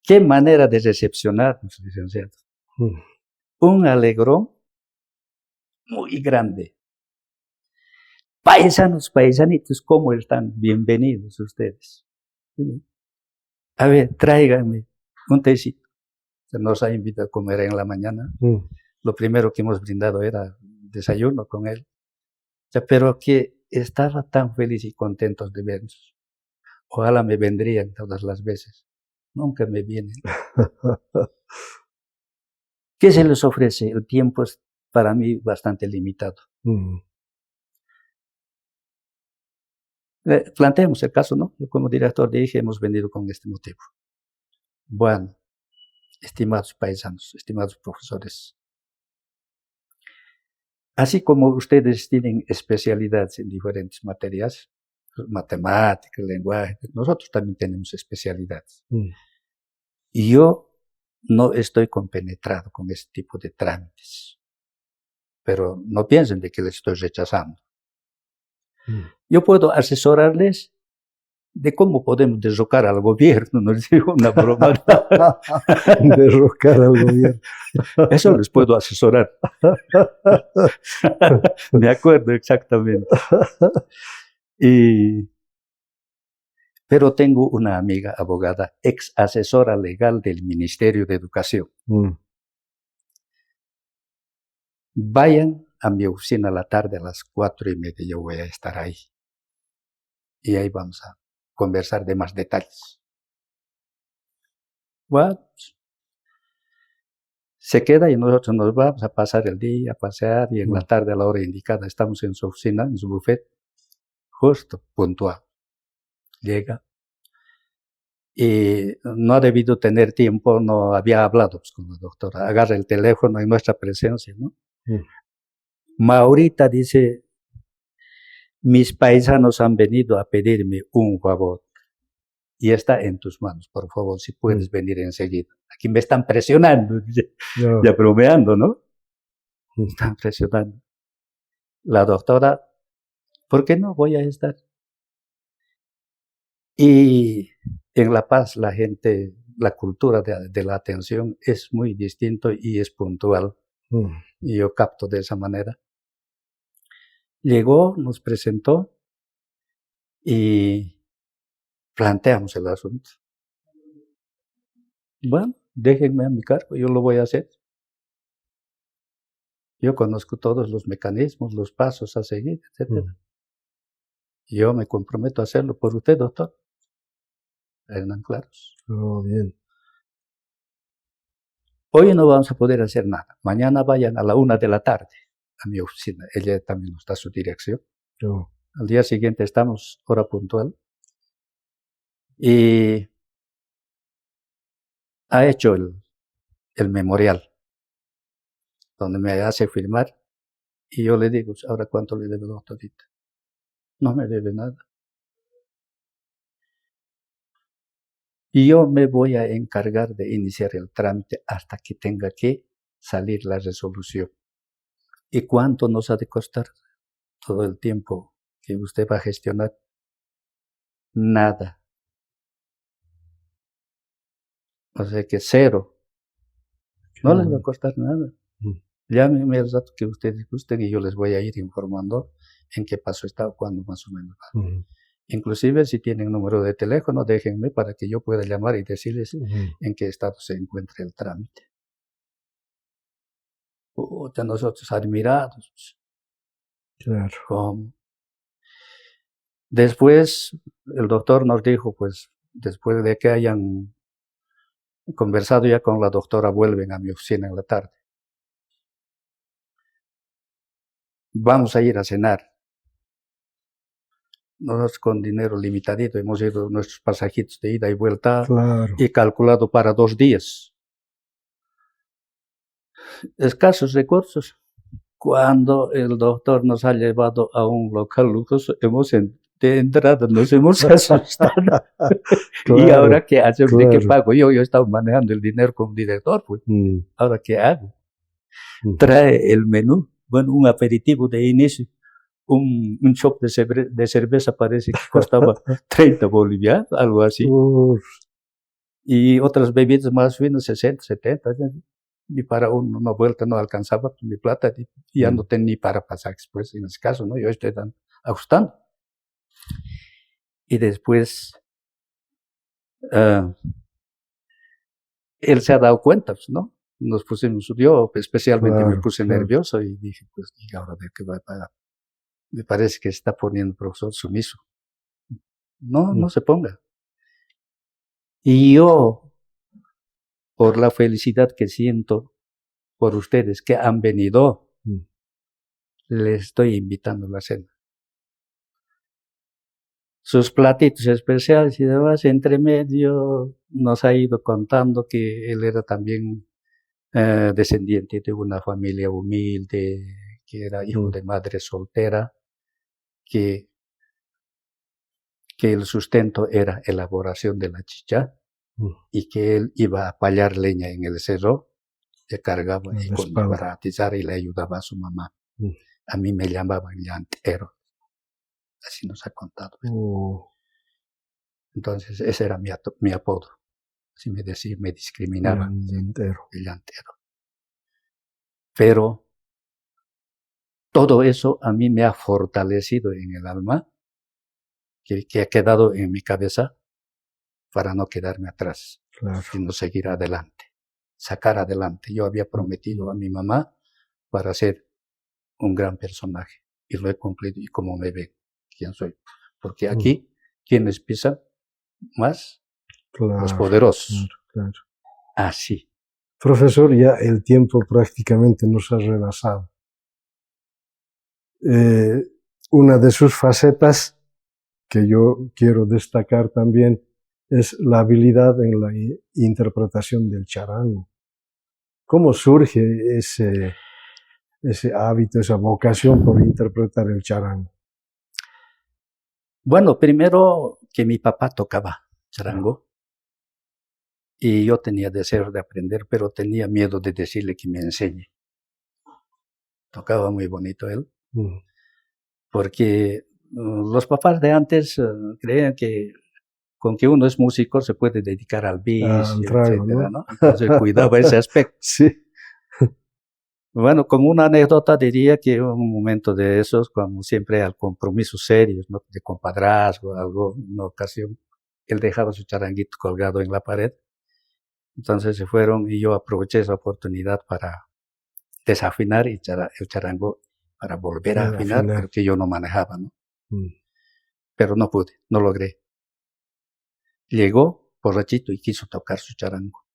¿Qué manera de recepcionarnos, licenciado? Un alegrón muy grande. Paisanos, paisanitos, ¿cómo están? Bienvenidos ustedes. A ver, tráiganme un tecito. Se nos ha invitado a comer en la mañana. Lo primero que hemos brindado era desayuno con él. Pero que estaba tan feliz y contentos de vernos. Ojalá me vendrían todas las veces. Nunca me vienen. ¿Qué se les ofrece? El tiempo es para mí bastante limitado. Planteemos el caso, ¿no? Yo como director dije, hemos venido con este motivo. Bueno, estimados paisanos, estimados profesores, así como ustedes tienen especialidades en diferentes materias, matemáticas, lenguaje, nosotros también tenemos especialidades. Y yo no estoy compenetrado con este tipo de trámites, pero no piensen de que les estoy rechazando. Yo puedo asesorarles de cómo podemos derrocar al gobierno, no les digo una broma. Derrocar al gobierno. Eso les puedo asesorar. Me acuerdo exactamente. Pero tengo una amiga abogada, ex asesora legal del Ministerio de Educación. Vayan a mi oficina a la tarde a las 4:30, yo voy a estar ahí. Y ahí vamos a conversar de más detalles. Bueno, se queda y nosotros nos vamos a pasar el día, a pasear, y en la tarde a la hora indicada estamos en su oficina, en su buffet, justo, puntual. Llega. Y no ha debido tener tiempo, no había hablado con la doctora. Agarra el teléfono en nuestra presencia, ¿no? Maurita dice, mis paisanos han venido a pedirme un favor y está en tus manos, por favor, si puedes venir enseguida. Aquí me están presionando, ya bromeando, ¿no? Están presionando. La doctora, ¿por qué no voy a estar? Y en La Paz la gente, la cultura de la atención es muy distinto y es puntual. Y yo capto de esa manera. Llegó, nos presentó y planteamos el asunto. Bueno, déjenme a mi cargo, yo lo voy a hacer. Yo conozco todos los mecanismos, los pasos a seguir, etc. Yo me comprometo a hacerlo por usted, doctor. Hernán Claros. Bien. Hoy no vamos a poder hacer nada. Mañana vayan a la 1 de la tarde a mi oficina. Ella también nos da su dirección. Al día siguiente estamos, hora puntual. Y ha hecho el memorial, donde me hace firmar. Y yo le digo, ¿ahora cuánto le debo, doctorita? No me debe nada. Y yo me voy a encargar de iniciar el trámite hasta que tenga que salir la resolución. ¿Y cuánto nos ha de costar todo el tiempo que usted va a gestionar? Nada. O sea que cero. No les va a costar nada. Llámenme el rato que ustedes gusten y yo les voy a ir informando en qué paso está o cuándo más o menos va. Inclusive si tienen número de teléfono, déjenme para que yo pueda llamar y decirles en qué estado se encuentra el trámite. Nosotros admirados. Claro. ¿Cómo? Después el doctor nos dijo, pues después de que hayan conversado ya con la doctora, vuelven a mi oficina en la tarde. Vamos a ir a cenar. nosotros con dinero limitadito hemos ido nuestros pasajitos de ida y vuelta Claro. y calculado para 2 días. Escasos recursos. Cuando el doctor nos ha llevado a un local lujoso, de entrada nos hemos asustado. Claro, ¿Y ahora qué hacemos? ¿De qué claro. pago? Yo estaba manejando el dinero como director, pues. ¿Ahora qué hago? Trae el menú, bueno, un aperitivo de inicio, un shot de cerveza parece que costaba 30 bolivianos, algo así. Y otras bebidas más finas, 60, 70. Y para una vuelta no alcanzaba mi plata y ya no tenía ni para pasajes, pues en ese caso, ¿no? Yo estoy ajustando. Y después, él se ha dado cuenta, pues, ¿no? Nos pusimos, yo especialmente me puse nervioso y dije, pues, ¿y ahora de qué va a pagar? Me parece que se está poniendo profesor sumiso. No se ponga. Y yo, por la felicidad que siento por ustedes que han venido, les estoy invitando a la cena. Sus platitos especiales y demás, entre medio nos ha ido contando que él era también descendiente de una familia humilde, que era hijo de madre soltera, que el sustento era elaboración de la chicha y que él iba a pallar leña en el cerro, le cargaba y para atizar y le ayudaba a su mamá. A mí me llamaban llantero. Así nos ha contado. Entonces, ese era mi apodo. Así me decía, me discriminaban. El llantero. Pero todo eso a mí me ha fortalecido en el alma, que ha quedado en mi cabeza para no quedarme atrás, sino seguir adelante, sacar adelante. Yo había prometido a mi mamá para ser un gran personaje y lo he cumplido. Y como me ven, quién soy. Porque aquí, quienes pisan más, los poderosos. Así. Profesor, ya el tiempo prácticamente nos ha rebasado. Una de sus facetas que yo quiero destacar también es la habilidad en la interpretación del charango. ¿Cómo surge ese hábito, esa vocación por interpretar el charango? Bueno, primero que mi papá tocaba charango y yo tenía deseo de aprender, pero tenía miedo de decirle que me enseñe. Tocaba muy bonito él, porque los papás de antes creían que con que uno es músico se puede dedicar al vicio, etcétera, ¿no? Entonces cuidaba ese aspecto. Sí. Bueno, como una anécdota diría que un momento de esos, como siempre al compromisos serios, ¿no? De compadrazgo, algo, una ocasión, él dejaba su charanguito colgado en la pared. Entonces se fueron y yo aproveché esa oportunidad para desafinar el charango para volver a afinar, porque yo no manejaba, ¿no? Pero no pude, no logré. Llegó borrachito y quiso tocar su charango.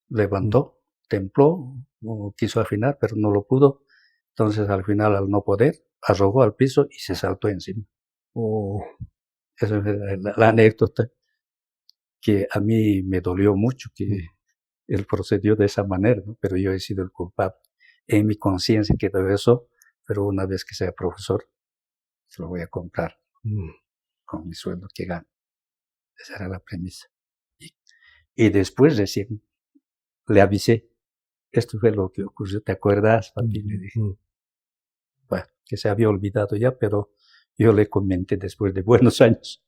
Levantó, templó, quiso afinar, pero no lo pudo. Entonces al final, al no poder, arrojó al piso y se saltó encima. Esa es la anécdota que a mí me dolió mucho que él procedió de esa manera, ¿no? Pero yo he sido el culpable. En mi conciencia quedó eso, pero una vez que sea profesor, se lo voy a comprar con mi sueldo que gano. Esa era la premisa. Y después recién le avisé. Esto fue lo que ocurrió, ¿te acuerdas, papi? Le dije. Bueno, que se había olvidado ya, pero yo le comenté después de buenos años.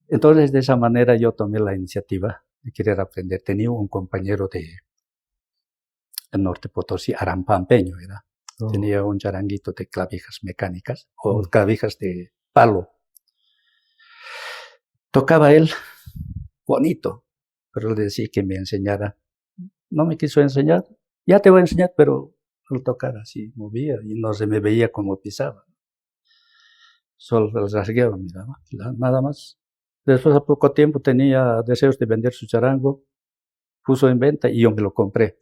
Entonces, de esa manera yo tomé la iniciativa de querer aprender. Tenía un compañero de Norte Potosí, arampampeño era. Tenía un charanguito de clavijas mecánicas o clavijas de palo. Tocaba él bonito, pero le decía que me enseñara. No me quiso enseñar. Ya te voy a enseñar, pero al tocar así movía y no se me veía como pisaba. Solo rasgueaba, miraba, nada más. Después, a poco tiempo, tenía deseos de vender su charango, puso en venta y yo me lo compré.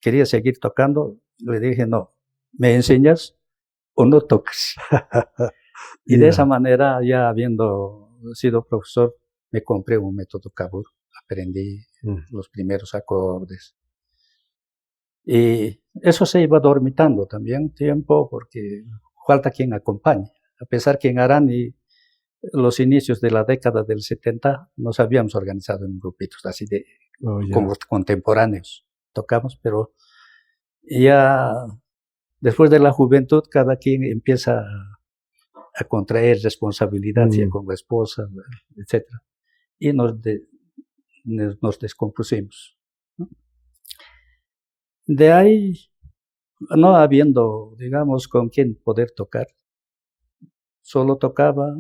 Quería seguir tocando, le dije, no, ¿me enseñas o no tocas? Y de esa manera, ya habiendo sido profesor, me compré un método Cavour, aprendí los primeros acordes. Y eso se iba dormitando también tiempo porque falta quien acompañe. A pesar que en Arani, los inicios de la década del 70, nos habíamos organizado en grupitos así de como contemporáneos. Tocamos, pero ya después de la juventud, cada quien empieza a contraer responsabilidad con la esposa, etc. Y nos descompusimos, ¿no? De ahí, no habiendo, digamos, con quién poder tocar, solo tocaba.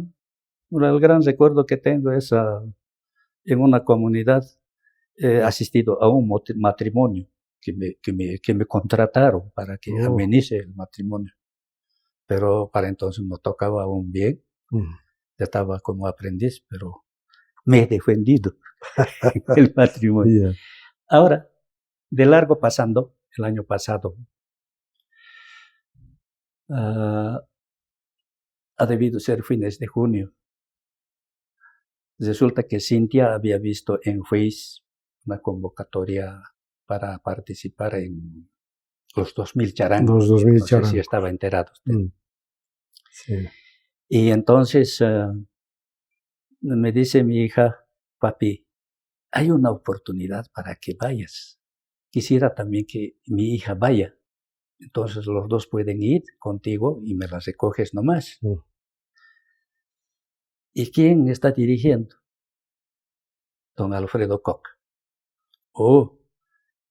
El gran recuerdo que tengo es en una comunidad asistido a un matrimonio que me contrataron para que amenice el matrimonio. Pero para entonces no tocaba aún bien, ya estaba como aprendiz, pero me he defendido el matrimonio. Ahora, de largo pasando, el año pasado, ha debido ser fines de junio. Resulta que Cintia había visto en Face una convocatoria para participar en los 2000 charangos. Los 2000 no charangos. sé si estaba enterado usted. Sí. Y entonces me dice mi hija, papi, hay una oportunidad para que vayas. Quisiera también que mi hija vaya. Entonces los dos pueden ir contigo y me las recoges nomás. ¿Y quién está dirigiendo? Don Alfredo Koch.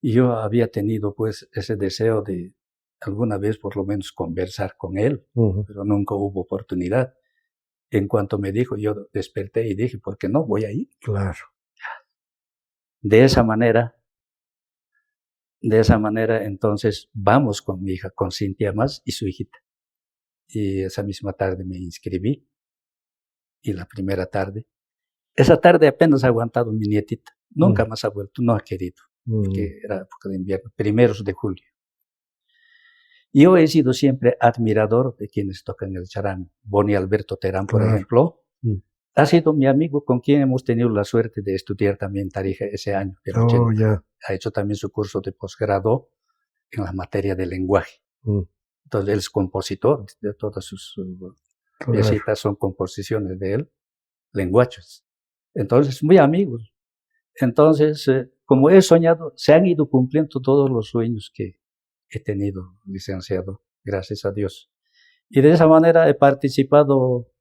Yo había tenido pues ese deseo de alguna vez por lo menos conversar con él, pero nunca hubo oportunidad. En cuanto me dijo, yo desperté y dije, ¿por qué no? Voy a ir. Claro. De esa manera, entonces vamos con mi hija, con Cintia más y su hijita. Y esa misma tarde me inscribí. Y la primera tarde, esa tarde apenas ha aguantado mi nietita. Nunca más ha vuelto, no ha querido, porque era época de invierno, 1 de julio. Yo he sido siempre admirador de quienes tocan el charango. Boni Alberto Terán, por ejemplo, ha sido mi amigo con quien hemos tenido la suerte de estudiar también Tarija ese año. Ha hecho también su curso de posgrado en la materia de lenguaje. Entonces, él es compositor de todas sus piecitas, son composiciones de él, lenguajes. Entonces, muy amigos. Entonces, como he soñado, se han ido cumpliendo todos los sueños que he tenido, licenciado, gracias a Dios. Y de esa manera he participado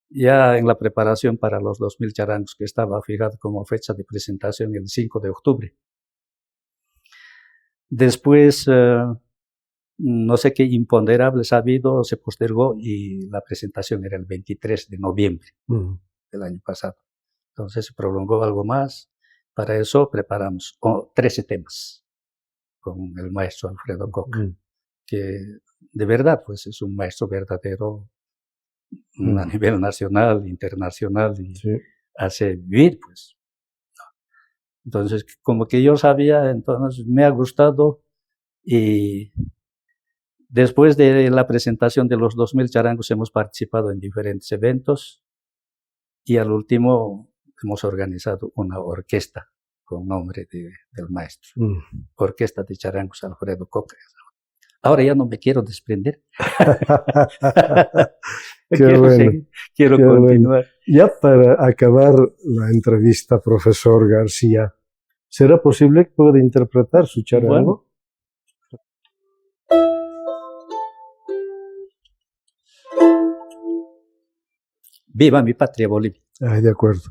ya en la preparación para los 2000 charangos, que estaba fijado como fecha de presentación el 5 de octubre. Después, no sé qué imponderables ha habido, se postergó y la presentación era el 23 de noviembre del año pasado. Entonces se prolongó algo más. Para eso preparamos 13 temas con el maestro Alfredo Koch, que de verdad pues es un maestro verdadero a nivel nacional, internacional, y hace vivir pues. Entonces, como que yo sabía, entonces me ha gustado, y después de la presentación de los 2000 charangos hemos participado en diferentes eventos, y al último hemos organizado una orquesta con nombre del maestro. Orquesta de Charangos Alfredo Koch. Ahora ya no me quiero desprender. Quiero continuar. Bueno. Ya para acabar la entrevista, profesor García, ¿será posible que pueda interpretar su charango? Viva mi patria Bolivia. Ay, de acuerdo.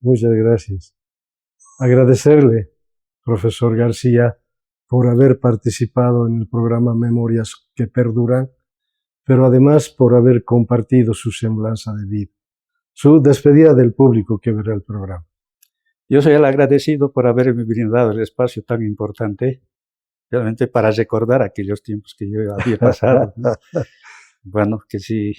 Muchas gracias. Agradecerle, profesor García, por haber participado en el programa Memorias que Perduran, pero además por haber compartido su semblanza de vida, su despedida del público que verá el programa. Yo soy el agradecido por haberme brindado el espacio tan importante, realmente para recordar aquellos tiempos que yo había pasado, ¿no? Bueno, que sí,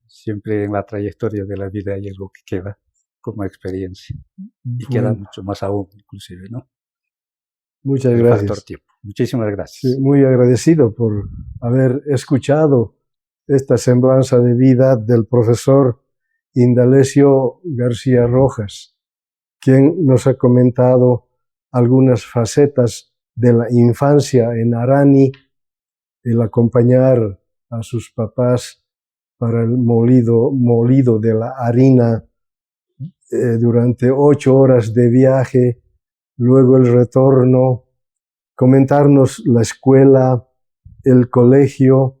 siempre en la trayectoria de la vida hay algo que queda como experiencia y queda mucho más aún, inclusive, ¿no? Muchas el gracias. Factor tiempo. Muchísimas gracias. Sí, muy agradecido por haber escuchado esta semblanza de vida del profesor Indalecio García Rojas, quien nos ha comentado algunas facetas de la infancia en Arani, el acompañar a sus papás para el molido de la harina durante 8 horas de viaje, luego el retorno, comentarnos la escuela, el colegio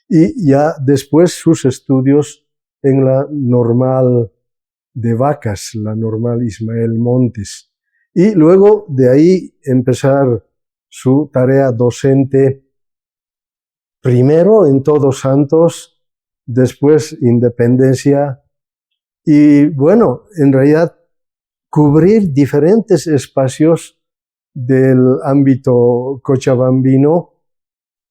y ya después sus estudios en la normal de Vacas, la normal Ismael Montes. Y luego de ahí empezar su tarea docente, primero en Todos Santos, después Independencia, y bueno, en realidad cubrir diferentes espacios del ámbito cochabambino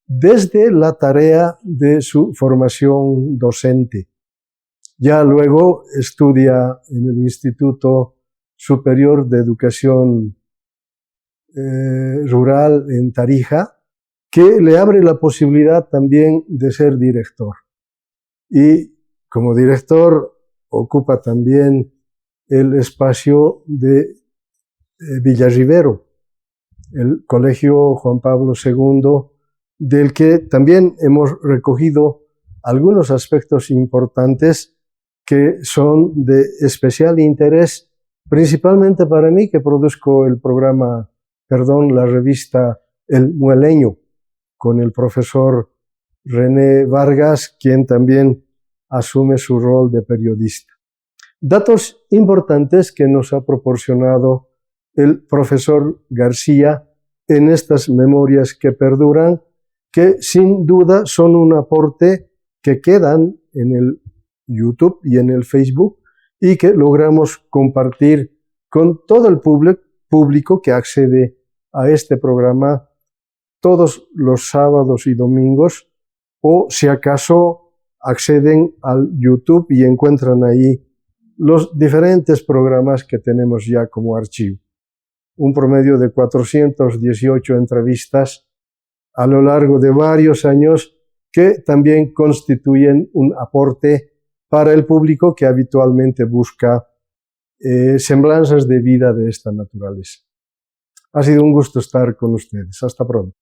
desde la tarea de su formación docente. Ya luego estudia en el Instituto Superior de Educación Rural en Tarija, que le abre la posibilidad también de ser director. Y como director ocupa también el espacio de Villarrivero, el Colegio Juan Pablo II, del que también hemos recogido algunos aspectos importantes que son de especial interés, principalmente para mí, que produzco el programa, la revista El Mueleño, con el profesor René Vargas, quien también asume su rol de periodista. Datos importantes que nos ha proporcionado el profesor García en estas memorias que perduran, que sin duda son un aporte que quedan en el YouTube y en el Facebook y que logramos compartir con todo el público que accede a este programa todos los sábados y domingos, o si acaso acceden al YouTube y encuentran ahí los diferentes programas que tenemos ya como archivo. Un promedio de 418 entrevistas a lo largo de varios años que también constituyen un aporte para el público que habitualmente busca semblanzas de vida de esta naturaleza. Ha sido un gusto estar con ustedes. Hasta pronto.